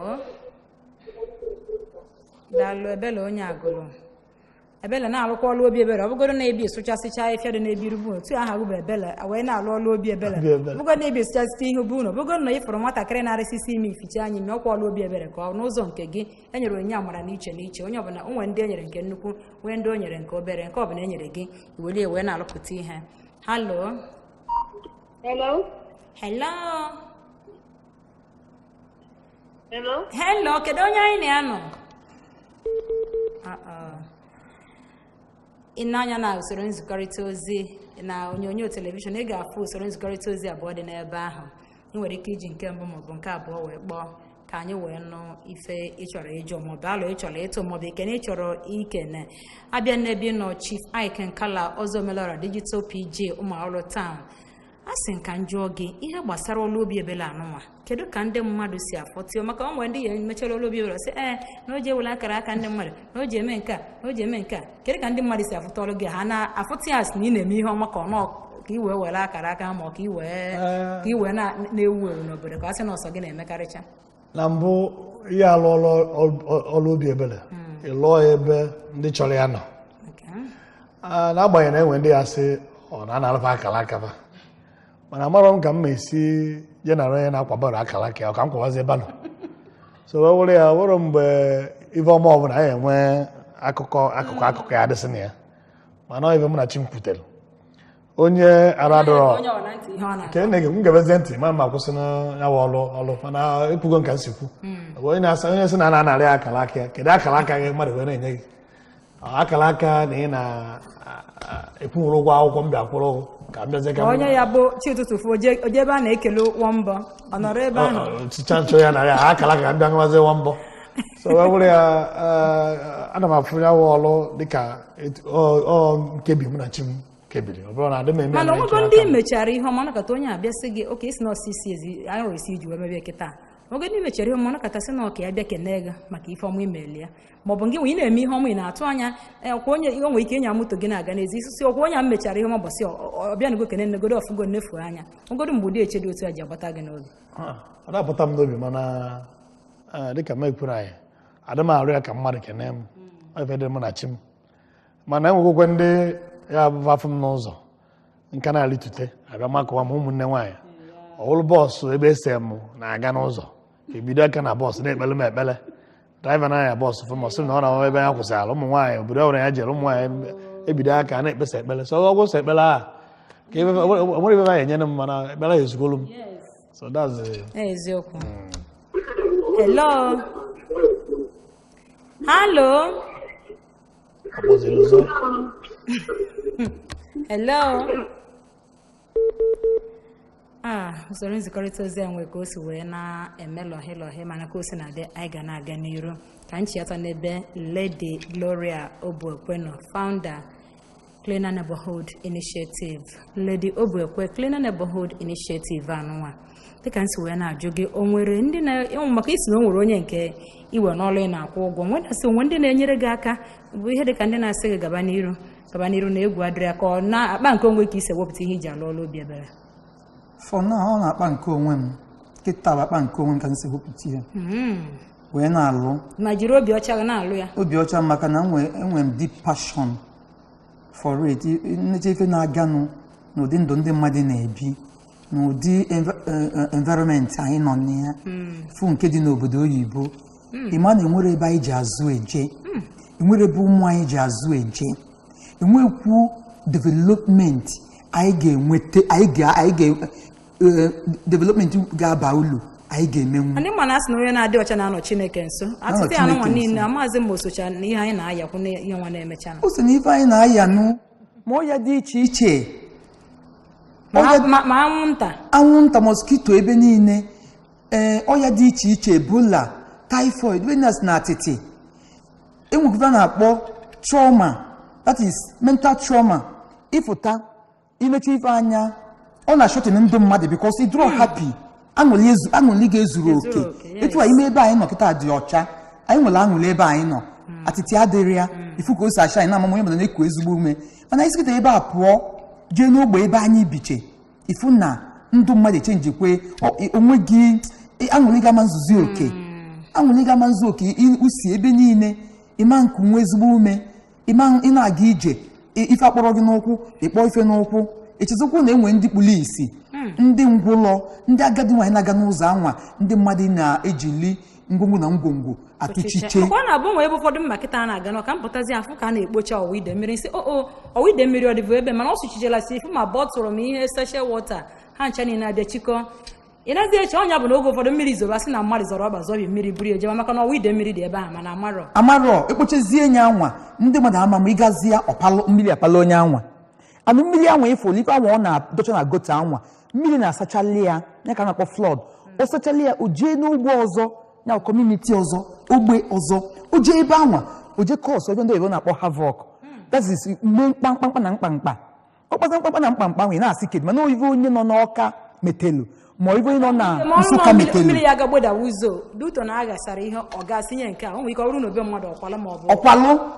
daalụ Ebele onye Agụlụ Ebele na-alụkwa Olu Obi Ebere ọbụgodo na-ebi esụchasịcha ifia dị na-ebiru bụ otu aha bụ Ebele wee na-alụ Olu Obi Ebere ọbụgodo na-ebi esụchasịcha ihe bụ unu ọbụgodo na ịfụrụ nwatakịrị na-arịsịsị ime ificha anyị ma ọkwa Olu Obi Ebere ka ọ n'ụzọ nke gị enyere onye amara n'iche n'iche onye ọbụla onwe ndị enyere nke nnukwu nwee ndị o nyere nke obere nke ọbụla enyere gị iwelie wee na-alụpụta ihe hello kedu onye anyị na-anọ ị na-anya na usoro nzikọrịta ozi na onyonyo telivishọn ị ga-afụ usoro nzikọrịta ozi abụọ dị n'ebe ahụ ị nwere ike iji nke mbụ maọbụ nke abụọ wee kpọọ ka anyị wee nụ ife ịchọrọ ịjụ maọbụ alụ ịchọrọ ịtụ maọbụ ikene ịchọrọ ikene abịa n'ebe nọ Chief Ike Nkala ọzọ Omelọra Digital PG Ụmụarụ Town asị nka njụọ gị ihe gbasara Olu Obi Ebere anụnwa kedu ka ndị mmadụ si afọtio maka onwe ndị ya mechara Olu Obi Ebere sị na o ji ewela akara aka ndị mmadụ na o ji eme nke a na o ji eme nke a kedu ka ndị mmadụ si afụtọrọ gị ha na-afụta ya sị na ị na-eme ihe ọma ka ọ nọ ka i wee were akara aka ma ka i wee na-ewu ewu n'obodo ka a sị na ọsọ gị na-emekarịcha na mbụ ihe alụ Olu Obi Ebere ịlụọ ebe ndị chọrọ ya nọ n'agbanyeghị na enwe ndị ya sị ọ na-analụfa akara akaba mana amarọ m ka m esi jenara onye na-akwabara akara aka ya ka m kwabazi ebe nọ so wee were ya wụrụ mgbe ife ọma ọbụla anyị enwe akụkọ ya adịsị na ya mana ife m na chi m kwutere onye aradọrọ nke nne gị m gebezie ntị ma ma kwụsị na ya wa ọlụ mana ekwugo nka nsikwu onye na-asa onye sị na na-anarị akara aka ya kedu akara aka gị mmadụ wee na-enye gị akara aka na ị na-ekwunwere ụgwọ akwụkwọ mbịa kwụrụ ụgwọ ka mbịazie ka onye ya bụ chi ụtụtụ oje ebe a na-ekele nwambọ ọ nọrọ ebe ahụ chicha nchọ ya na ya akara aka mbịa nwazie nwambọ so wee were ya ana m afụ ya wa ọlụ dịka nkebi mụ na chi m kebiri ọ bụrụ na adị m eme mana ọgụgụ ndị mechara ihe ọma nakọta onye abịa sị gị oke isi na ọsisi ezi anyị esi iji wee mebie kịta oge ndị mechara ihe ọma nakọta sị na ọka ya bịa kene gị maka ife ọma imeli ya maọbụ gị nwe ị na-eme ihe ọma ị na-atụ anya ọkwa onye o nwere ike ịnya moto gị na-aga n'ezi isi ọkwa onye a mechara ihe ọma bọsị ọbịa na gokene nnegodo ọfụgo nnefu anya ogodo mgbe ụdị eche dị otu a ji agbata gị n'obi ọ na-apụta m n'obi mana dịka m ekwuru anyị adị m arụ ya ka mmadụ kene m ife dị m na chi m mana enwegokwe ndị ya abụfafụ m n'ụzọ nka na-alitute abịa makụwa m ụmụnne nwaanyị ọwụlụ bọọsụ ebe ese m na-aga n'ụzọ ebido aka na bọọsụ na-ekpele m ekpele draiva na-anya bọọsụ fụ mọsị na ọ na ebe ya kwụsịrị ụmụ nwaanyị obodo ọbụla ya jere ụmụ nwaanyị ebido aka na-ekpesa ekpele so ọgwụ sọ ekpele ahụ ka nwere ebe anyị enyere m mana ekpele ya ezugolu m so that's eziokwu hello hello hello usoro nzikọrịta ozi a nwe ka o si wee na-eme lọhe mana ka o si na-adị anyị ga na-aga n'iru ka nchịata n'ebe Lady Gloria Obuekwe nọ founder Cleaner Neighborhood Initiative Lady Obuekwe Cleaner Neighborhood Initiative anụnwa dịka nsi wee na-ajụ gị o nwere ndị maka isi na o nwere onye nke iwe n'ọlụ ị na-akwụ ụgwọ nwere asị onwe ndị na-enyere gị aka bụ ihe dịka ndị na-asị gị gaba n'iru na egwu adịrị ya ka ọ na-akpa nke onwe ka isi ewepụta ihe iji alụ Olu Obi Ebere for now ọ na-akpa nke onwe m kịta bụ akpa nke onwe m ka m si wepụta ya wee na-alụ ma jiri obi ọcha gị na-alụ ya obi ọcha maka na enwe m deep passion for it nnecha ife na-aganụ n'ụdị ndụ ndị mmadụ na-ebi n'ụdị environment anyị nọ na ya fụ nke dị n'obodo oyibo ịma na enwere ebe anyị ji azụ eje enwere ebe ụmụ anyị ji azụ eje enwekwu development anyị ga-enweta development ga-aba ulu anyị ga-emenwu ndị mma na-asị na onye na-adị ọcha na-anọ Chineke nso atụtụ ya nwa niile amaghịzi m osocha na ihe anyị na-ayakwu na ihe nwa na-emecha o so na ife anyị na-ayanụ ma ọya dị iche iche ma anwụnta mosquito ebe niile ọya dị iche iche Ebola typhoid venus na atịtị enwekwara na-akpọ trauma that is mental trauma ịfụta imecha ife anya ọ na-ashọtịn ndị mmadụ because ịdịrọ happy aṅụli ga-ezuru oke etu a ime ebe anyị nọ kịta dị ọcha anyị nwere aṅụli ebe anyị nọ atịtị adịrị ya ifu ka o si acha anyị na-amama onye mana na-eku ezigbo ume mana isi kịta ebe a pụọ jee n'ogbe ebe anyị biche ifu na ndụ mmadụ echenjikwe onwe gị aṅụli ga-ama nzuzi oke aṅụli ga-ama nzu oke usi ebe niile ịma nkụ nwe ezigbo ume ị na-aga ije ife akpọrọ gị n'ụkwụ ịkpọ ife n'ụkwụ echezokwu na enwe ndị kpụrụ isi ndị ngwụlọ ndị agadi nwaanyị na-aga n'ụzọ anwa ndị mmadụ na-ejili ngwongwo na ngwongwo atụchiche ọ na-abụ nwe ebe ụfọdụ mma kịta na-aga n'ọka mpụtazi afụ ka a na-ekpocha ọwa ide mmiri nsị ọwa ide mmiri ọ dịbụ ebe mana ọ sụchichela si ifu ma bọtụrụ m ihe sachet wọta ha ncha niile abịa chikọ ị naghị eche ọnya bụ na oge ụfọdụ mmiri zoba sị na mmadụ zọrọ ọba zọbi mmiri buru ejeba maka na ọwa ide mmiri dị ebe ahụ mana amarọ ekpochezie nye anwa ndị mmadụ ama ma ịgazie mmiri apala onye anwa anụ mmiri anwa ịfụ ife anwa ọ na-adọcha na gote anwa mmiri na-asachali ya ka na-akpọ flood o sachali ya o jee n'ugbo ọzọ ya kọmuniti ọzọ ogbe ọzọ o jee ebe anwa o jee kọọsụ ebe ndị oyibo na-akpọ havoc that is mgbe mkpamkpa na mkpamkpa ọkpasa mkpakpa na mkpamkpa nwere na-asị kedu mana oyive onye nọ n'Ọka metelu ma oyive onye nọ na Nsụka metelu mmiri ya gagboda ụzọ duto na aghasara ihe ọ ga-asinye nke a o nwere ike ọrụ n'obe mmadụ ọkwala ma ọ bụ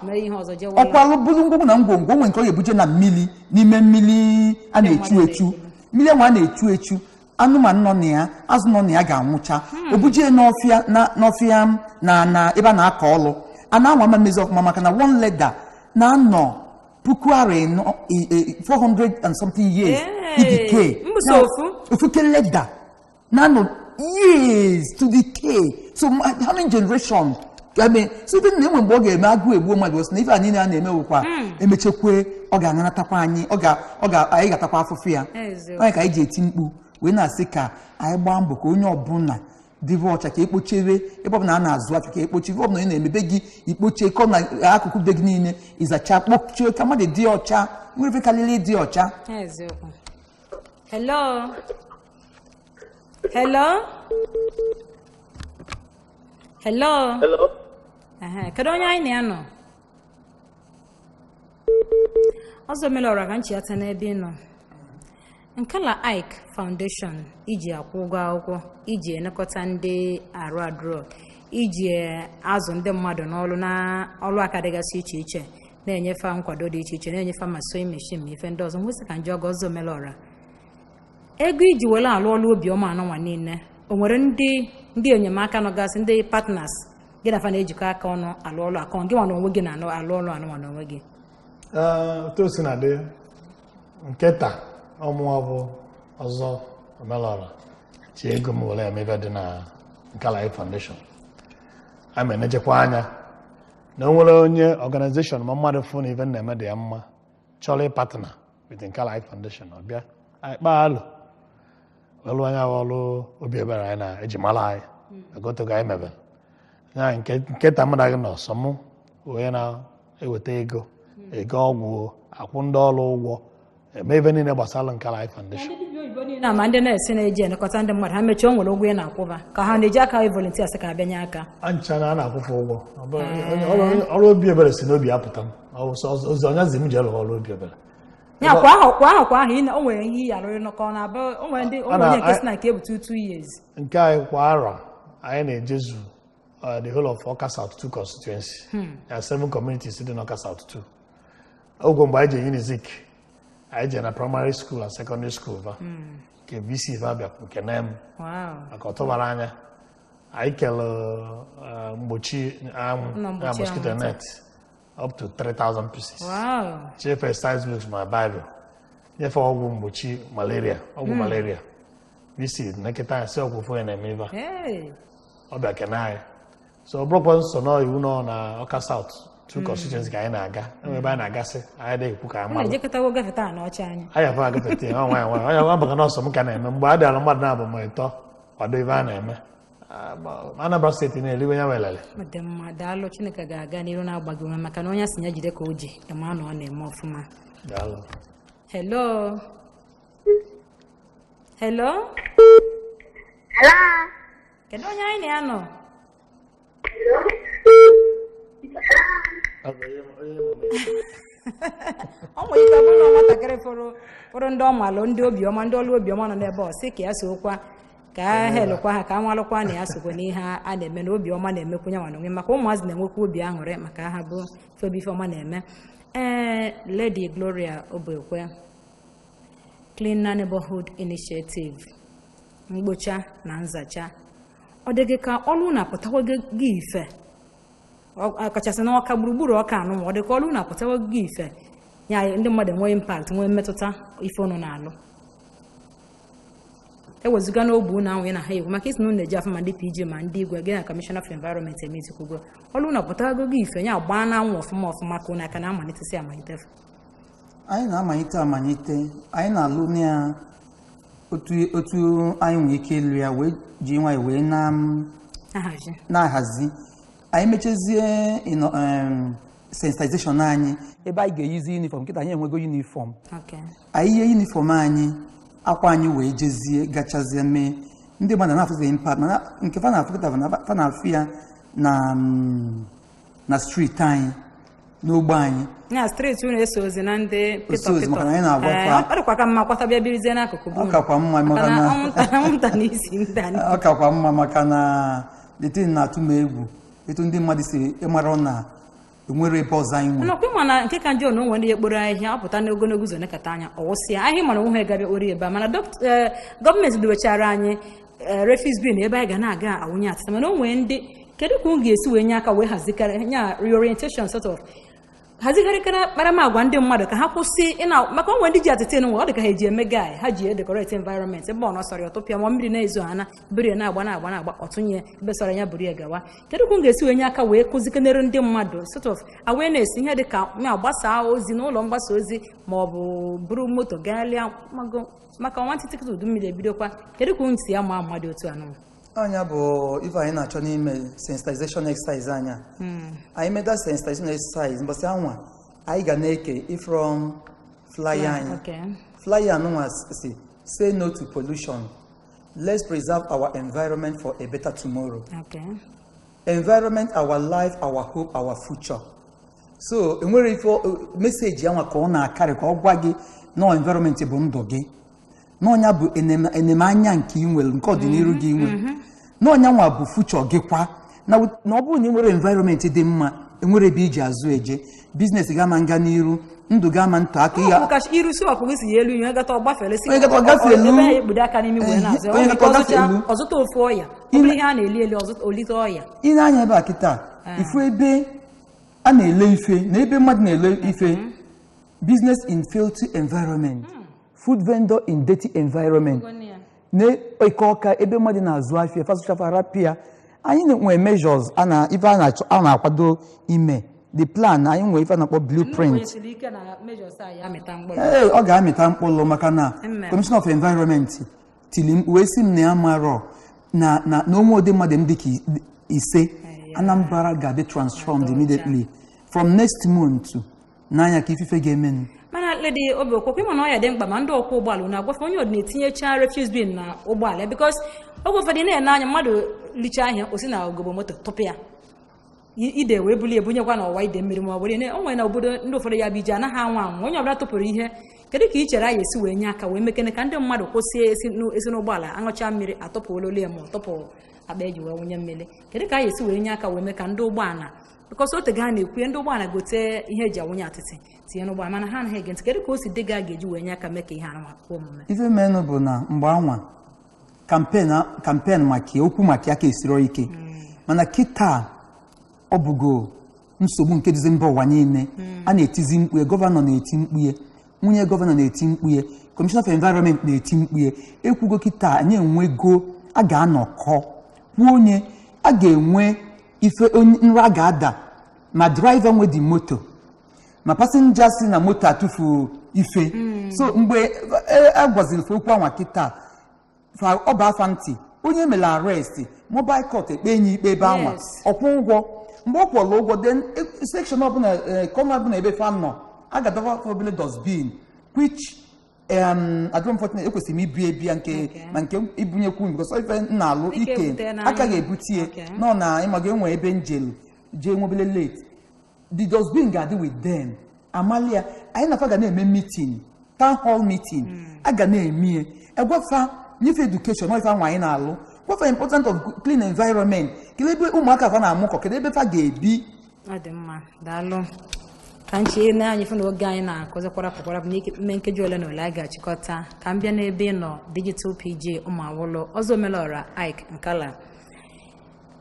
mere ihe ọzọ jewe ọkwalụ bụrụ ngwongwo na ngwongwo onwe nke ọ ga-ebuje na mmiri n'ime mmiri a na-echu echu mmiri enwe a na-echu echu anụmanụ nọ na ya azụ nọ na ya ga-anwụcha obuje n'ọfịa na ebe a na-akọ ọlụ a na-anwa ma mmezi ọfụma maka na one leda na-anọ 400 and something years idike ofuke leda na-anọ years to decay. So how many generations? I mean, so even na enwe mgbe ọ ga-eme agụ egbuo mmadụ osi na ife a niile a na-eme wụkwa emechekwe ọ ga-aṅanatakwa anyị anyị ga-atakwa afụfụ ya onye ka anyị ji eti mkpu wee na-asị ka anyị gbaa mbọ ka onye ọbụla dịbe ọcha ka ekpochebe ebe ọbụla a na-azụ afịa ka ekpochebe ọbụla onye na-emebe gị ikpoche kọ na akụkụ be gị niile ịzacha kpochie ka mmadụ dị ọcha nwere ife karịrị dị ọcha. Hello. Hello. Hello. Hello. Kedu onye anyị na-anọ? Ọzọ mere ọra ka nchi ata n'ebe ị nọ. Nkala Ike Foundation iji akwụ ụgwọ akwụkwọ, iji elekọta ndị arụ adụrọ, iji azụ ndị mmadụ n'ọrụ na ọrụ aka dịgasị iche iche, na-enyefe nkwado dị iche iche, na-enyefe ma sewing machine ma ife ndị ọzọ. Nwesị ka njọ ọzọ mere ọra. Ego iji were alụ ọrụ obiọma anọnwa niile, o nwere ndị enyemaka nọgasị ndị partners gị na fa na-ejikọ aka ọnụ alụ ọrụ akọ gị nwa na onwe gị na alụ ọrụ anụnwa na onwe gị? Otu o si na dị nketa ọmụọ bụ ọzọ omelọra ji ego m were emebe dị na Nkala Ike Foundation. A ma enejekwa anya na o nwere onye organization ma mmadụ fụ na ife na-eme dị ya mma chọrọ partner with Nkala Ike Foundation ọbịa anyị kpaa alụ ọlụ anya Olu Obi Ebere anyị na-eji mara anyị egotego anyị mebe ya nketa mmadụ gị nọ sọ mụ onye na-eweta ego ọgwụ akwụ ndị ọrụ ụgwọ eme ebe niile gbasara Nkala Ike Foundation. Na ma ndị na-esi na-eji elekọta ndị mmadụ ha mechie o nwere ụgwọ ya na-akwụba ka ha na-eji aka volunteers ka abịanye aka ancha na a na-akwụfụ ụgwọ Olu Obi Ebere si n'obi apụta m ozi onye zi m ji elụghị Olu Obi Ebere ya kwa ahụ o nwere ihe ya arụrụ nọkọ na abụ o nwere ndị onye nke si na nke ebutu 2 years nke anyị kwa ara anyị na-ejezu the whole of Awka South 2 constituency ya 7 communities dị n'Awka South 2 ogo mgbe anyị je Unizik anyị je na primary school and secondary school nke VC bịa nke nem maka ọtụbara anya anyị kele mgbochi anwụ na mosquito net up to 3,000 pieces. Chief exercise books my Bible. Nyefe ọgwụ mgbochi malaria, malaria. VC nekịta anyị si ọgwụ fụ ya na-eme ebe ọ bịa kene anyị. So ọ bụrụkwa nsọ nọ iwu nọ na Awka South 2 constituency ka anyị na-aga ebe anyị na-agasị anyị dị ekwu ka anyị mara anyị afọ agafete ya onye abaga n'ọsọ m ka na-eme mgbe a dịara mmadụ na-abụ ma ịtọ kwado ebe a na-eme Anambra steeti na-eliwe ya welele dị mma daalụ Chineke ga-aga n'iru na-agbaghị ume maka na onye asị ya jide ka o ji ema na ọ na-eme ọfụma. Daalụ. Hello. Hello. Hello. Kedu onye anyị na-anọ? Ọ nwere ike ọ bụrụ na nwatakịrị fọrọ ndị ọmalụ ndị obiọma ndị ọrụ obiọma nọ n'ebe ọ sị ka ya sokwa ka helụkwa ha ka nwalụkwa na ya sokwa n'ihe a na-eme na obiọma na-emekwenye nwa n'onwe maka ụmụazị na-enwekwa obi aṅụrị maka ha bụ febi ifeọma na-eme. Lady Gloria Obekwe, Cleaner Neighborhood Initiative, mgbocha na nzacha, ọ dịghị ka ọrụ na-apụtawa gị ife ọkachasị n'Awka gburugburu Awka anụ ọ dị ka ọrụ na-apụtawa gị ife ya ndị mmadụ nwee impact nwee mmetụta ife ọnụ na-alụ ewezuga n'ogbu na anwụ ya na ha egwu maka isi na na-eji afọ ma ndị PG ma ndị igwe gị na Commissioner for Environment emezikwugo ọrụ na-apụtawa gị ife ya gbaa na anwụ ọfụma ka ụnụ aka na-amalitesi amalite anyị na-amalite anyị na-alụ na otu anyị nwere ike ịlụ ya wee ji nwanyị wee na-ahazi anyị mechezie sensitization anyị ebe anyị ga-eyizi uniform nkịta anyị enwego uniform anyị yie uniform anyị akwa anyị wee jezie gachazie mee ndị mmadụ na-afụzi impact mana nke fa na-afụ ya na street anyị n'ugbo anyị na streeti unu eso ozi na ndị Ozi maka na anyị na-agwakwa ọ dịkwa ka mma kwata bịa birizie n'akụkụ bụ ọ kakwa mma maka na anwụnta na isi ndị anyị ọ kakwa mma maka na detin na-atụ m egwu etu ndị mmadụ si ịmara na enwere ebe ọzọ anyị nwere nnọkwa ịma na nke ka njọ na onwe ndị ekporo ahịhịa ọ pụta n'ogologo ụzọ nekata anya ọwụsịa ahịa mana onwe ha gabịa ori ebe a mana gọọmenti dobechara anyị refuse bin ebe anyị ga na-aga awụnye atịta mana o nwee ndị kedu ka unu ga-esi wee nye aka wee hazikarị nya reorientation sort of hazigharịkara kparamagwa ndị mmadụ ka ha kwụsị maka onwe ndị ji atịta n'ụwa ọ dị ka ha eji eme gai ha ji decorate environment ebe ọ nọsọrọ ọtụpịa ma mmiri na-ezo ana biri na-agba ọtụnye ebe sọrọ ya buru ya gawa kedu ka unu ga-esi wee nye aka wee kụzikenere ndị mmadụ sort of awareness ihe dị ka gbasaa ozi n'ụlọ mgbasa ozi ma ọ bụ buru moto gaalịa maka ọnwa ntị tiketi udu mmiri ebidokwa kedu ka unu si ama mmadụ otu anụ anya bụ ife anyị na-achọ n'ime sensitization exercise anya anyị meda sensitization exercise mbọsị anwa anyị ga na-eke ifrom flyer anyị flyer anụnwa si say no to pollution, let's preserve our environment for a better tomorrow. Environment, our life, our hope, our future. So enwere ifo message yanwa ka ọ na-akarị ka ọ gwa gị no environment bụ ndụ gị n'ọnya bụ enemanya nke inwere nke ọdịnihu gị inwere n'ọnya nwa bụ future gị kwa na ọ bụrụ na enwere environment dị mma enwere ebe iji azụ eje business ga-ama nga n'iru ndụ ga-ama ntọ aka ya ọ kacha iru si ọkụ si elu ihe gata ọgbafele si onye gafelu ebe ya ekpudo aka n'ime wee na-azụ onye gafelu ọzụta ofu ọya ọ bụrụ ihe a na-eli eli ọzụta olite ọya ị na-anya ebe a kịta ifu ebe a na-ele ife na ebe mmadụ na-ele ife business in filthy environment food vendor in dirty environment na-eke ọka ebe mmadụ na-azụ afịa fasụchafara pịa anyị nwere measures a na-akwado ime the plan anyị nwere ife na-akpọ blueprint ọ ga-amịta mkpụrụ maka na Commission of Environment tili wee si m na ya marọ na onwe ụdị mmadụ m dịka ise Anambra ga-adị transformed immediately from next month n'anya ka ifife ga-emenu. Mana lady Obi Okwu ịma na ọ ya dị mkpa ma ndị ọkwọ ụgbọala na-agwafe onye ọdịna etinyecha refuse bin na ụgbọala because oge ụfọdụ na-ene anya mmadụ lichaa ahịa osi na ogobo moto tụpụ ya ide wee bulie ebunyekwa na ọwa ide mmiri ma ọ bụrụ o nwere na obodo ndị ụfọdụ ya bụ ije anaghị anwa anwụ onye ọbụla tụpụrụ ihe kedu ka ị chere anyị esi wee nye aka wee mekene ka ndị mmadụ kwụsị esi n'ụgbọala aṅụcha mmiri atọpụ olole ma ọ tọpụ akpa eji wee wụnye mmiri kedu ka anyị esi wee nye aka wee mee ka ndị ụgbọala because ote ga na-ekwu ndị ụgbọala gote ihe eji awụnye atịtị tinye n'ụgbọala mana ha anaghị ege ntị kedu ka o si dị ga-eji wee nye aka mee ka ihe anụmakụ omume ife menụ bụ na mgbe anwa kampen maka okwu maka aka esiro ike mana kịta ọ bụgo nsogbu nke dịzi mba ụwa niile a na-etizi mkpughe gọvanọ na-eti mkpughe nwunye gọvanọ na-eti mkpughe Commission of Environment na-eti mkpughe ekwugo kịta anyị enwego a ga-anọkọ kwuo onye a ga-enwe ife nra a ga-ada ma driver nwe dị moto ma passenger si na moto atụfu ife so mgbe a gwaziri okwu anwa kịta ọba afa ntị onye mere arrest mobile court ekpe enye ikpe ebe anwa ọkwụ ụgwọ mgbe ọ kwụrụ ụgwọ then section ọbụla kọma ọbụla ebe fan nọ a ga-adọba obele dustbin which unfortunately ekwesịrị m ibu ebia ma nke ibunyekwu because ife na-alụ ike aka ga-ebutie nọ na ịmaga enwe ebe njelu jee nwebele late the dustbin ga-adị with them amalia anyị nafa ga na-eme meeting town hall meeting a ga na-emie egwafa nyefe education ọ ife anwa anyị na-alụ gwafa important of clean environment kele ebe ụmụaka fa na-amụkọ kedu ebe fa ga-ebi ọ dị mma daalụ ka nche na anyị fụ na oge anyị na-akụzikwara pụkwara bụ n'ime nkeji ole na ole a ga-achịkọta ka m bịa n'ebe nọ digital PJ ụmụawụlụ ọzọ omelọra Ike Nkala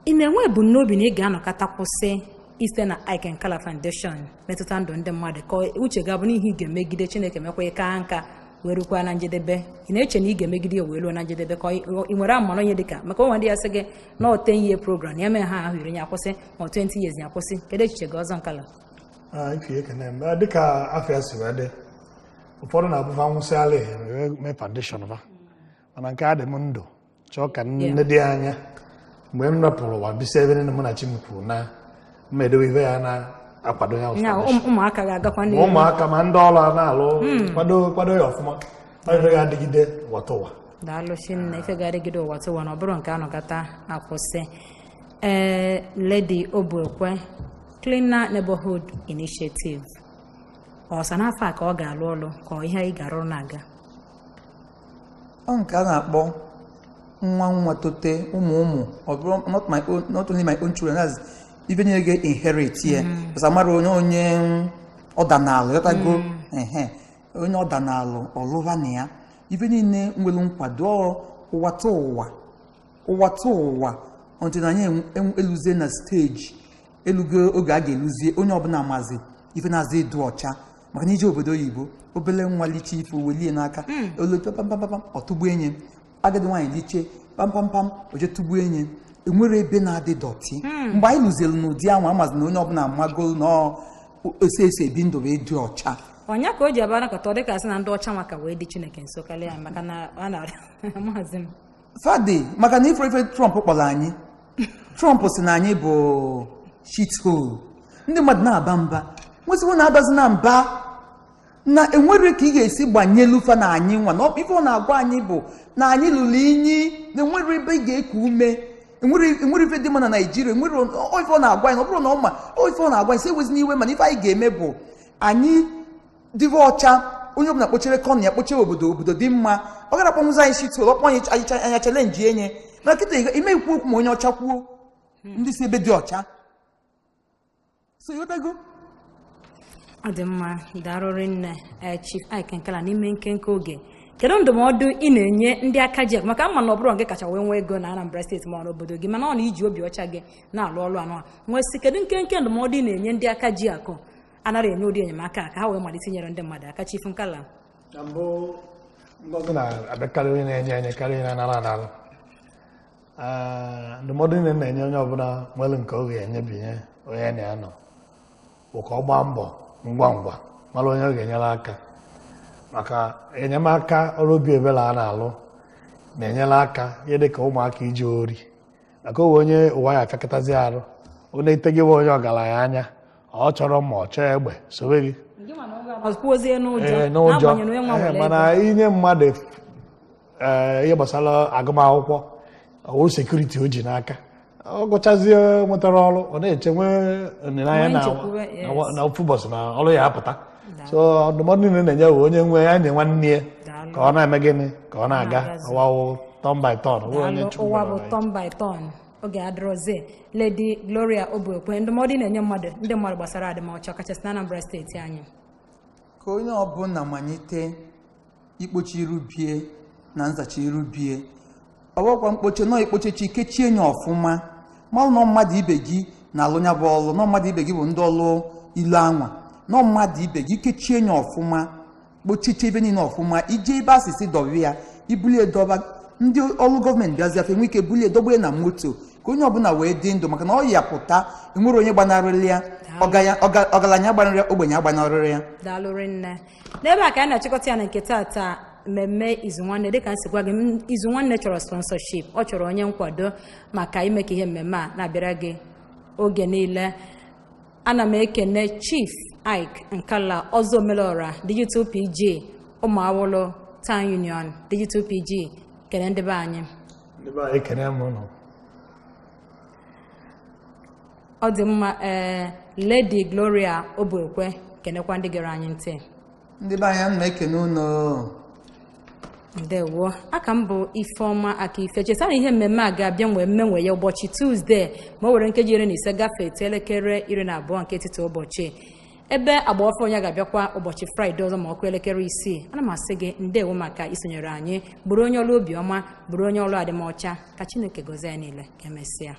ị na-enwe ebumnobi na ị ga-anọkọta kwụsị ise na Ike Nkala Foundation metụta ndụ ndị mmadụ ka uche ga-abụ n'ihe ị ga-emegide Chineke mekwa ka nka wee rukwa na njedebe ị na-eche na ị ga-emegide ya wee ruo na njedebe ka ị nwere amara onye dịka maka onwe ndị ya sị gị na 10 year program ya mee ha ahụ iri ya kwụsị ma 20 years ya kwụsị kedu echiche gị ọzọ Nkala dịka afọ ya si wee dị ụfọdụ na-abụfa nwụsịala mee foundation ba mana nke a dị m ndụ chọọ ka nne dị anya mgbe m rapụrụ ụwa bisi ebe nne m na chi m kwuru na mma edobe ibe ya na-akwado ya ụmụaka ga-agakwa ndị ụmụaka ma ndị ọrụ na-alụ kwado ya ọfụma ife ga-adịgide ụwata ụwa daalụ Chinne ife ga-adịgide ụwata ụwa na ọ bụrụ nke anọkọta akwụsị Lady Obi Okwu Cleaner Neighborhood Initiative. Ọsa n'afọ a ka ọ ga-alụ ọlụ ka ihe anyị ga-arụ na-aga. Ọ nke a na-akpọ nwa tote ụmụ ọ bụrụ not only my own children, as even you get inherit here. Because amara onye ọdanalụ yotago onye ọdanalụ ọlụva na ya ife niile nwere nkwado ụwa until anyị eluzie na steji elugo oge a ga-eluzie onye ọbụla mazi ife na-azụ edu ọcha maka na ije obodo oyibo obele nwa liche ife welie n'aka olu pampampam ọtụgbu enye agadi nwaanyị liche pampampam oje tụgbu enye enwere ebe na-adị dọtị mgbe anyị lụzielu n'ụdị ahụ amazi na onye ọbụla magolu na ose ebi ndụ wee dị ọcha Onya ka o ji abara ka ọ dị ka asị na ndị ọcha maka wee dị Chineke nso karịa maka na a na-arịọ maazị m fadi maka na ife Trump kpọrọ anyị Trump si na anyị bụ shithole ndị mmadụ na-aba mba nwesịwo na-abazi na mba na enwere ka ị ga-esi gbanyelu fa na anyị nwa na ife ọ na-agwa anyị bụ na anyị lụrụ inyi na enwere ebe ị ga-eku ume enwere ife dị mma na Naịjirịa enwere ife ọ na-agwa anyị na ọ bụrụ na ọ ma ife ọ na-agwa anyị si ewezi n'iwe mana ife anyị ga-eme bụ anyị dịve ọcha onye ọbụla kpochere kọnụ ya kpochere obodo dị mma ọ gara akpọnwụzi anyị shithole ọkpọ anya chalenji enye na kịta ime ikwu okwu ma onye ọcha kwuo ndị si ebe dị ọcha so yotago ọ dị mma darụrị nne Chief Ike Nkala n'ime nkenke oge kedu ndụmọdụ ị na-enye ndị aka ji maka mma na ọ bụrụ nke kacha wee nwee ego na Anambra steeti ma n'obodo gị mana ọ na iji obi ọcha gị na-alụ ọrụ anụ nwesị kedu nkenke ndụmọdụ ị na-enye ndị aka ji akụ anaghị enye ụdị enyemaka ka ha wee malite inyere ndị mmadụ aka Chief Nkala Ngozi na-abịakarị onye na-enye karịa onye na-anara anara ndụmọdụ niile na-enye onye ọbụla nwere nke oge enyebinye onye na-anọ bụ ka ọ gbaa mbọ ngwa ngwa mara onye ọ ga-enyere aka maka enyemaka Olu Obi Ebere a na-alụ na-enyere aka ihe dị ka ụmụaka iji ori maka owe onye ụwa ya afịakọtazi arụ ọ na-etegiwe onye ọgaranya anya ọ chọrọ mma ọ chọọ egbe sowe gị n'ụjọ mana inye mmadụ ihe gbasara agụmakwụkwọ ọwụ sekuriti o ji n'aka ọ gụchazie nwetara ọrụ ọ na-eche nwee olileanya na ofu ụbọchị na ọrụ ya apụta so ndụmọdụ niile na-enye onye nwe ya nye nwanne ya ka ọ na-eme gịnị ka ọ na-aga ụwa turn by turn ụwa bụ turn by turn oge adịrọzie Lady Gloria Obuekwe ndụmọdụ na-enye ndị mmadụ gbasara adịmọcha kachasị na Anambra steeti anyị ka onye ọbụla malite ikpochi irubie na nzacha irubie ọgbakwa mkpoche nọ ikpochechi kechie nye ọfụma malụ nọ mmadụ ibe gị na-alụ nya bụ ọlụ nọ mmadụ ibe gị bụ ndị ọlụ ilu anwa nọ mmadụ ibe gị kechie nye ọfụma kpochiche ebe niile ọfụma ije ebe asịsị dọba ya ibulie dọba ndị ọrụ gọọmenti bịaziafe enwe ike bulie dọgbe na moto ka onye ọbụla wee dị ndụ maka na ọ ya pụta enwere onye gbanarịrị ya ọgaranya gbanarị ya ogbenye agbanarịrị ya daalụrị nne n'ebe a ka anyị na-achịkọta ya na nke taata mmemme Izu Nwanne dịka m si gwa gị Izu Nwanne chọrọ sponsorship ọ chọrọ onye nkwado maka ime ka ihe mmemme a na-abịara gị oge niile ana m ekene Chief Ike Nkala ọzọ omelora Digital PG ụmụawụlụ Town Union Digital PG kene ndị be anyị ekene m ụnụ ọ dị mma Lady Gloria Obuekwe kenekwa ndị gere anyị ntị ndị be anyị na-ekene ụnụ ndewo aka m bụ Ifeọma Akife cheta na ihe mmemme a ga-abịa nwee mmenwe ya ụbọchị Tuzdee ma o were nkeji 15 gafee elekere 12 nke etiti ụbọchị ebe agbaọfọ onye ga-abịakwa ụbọchị Fraịde ọzọ ma ọkụ elekere 6 ana m asị gị ndewo maka isonyere anyị bụrụ onye ọrụ obiọma bụrụ onye ọrụ adịmọcha ka Chineke gọzie ya niile ka emesịa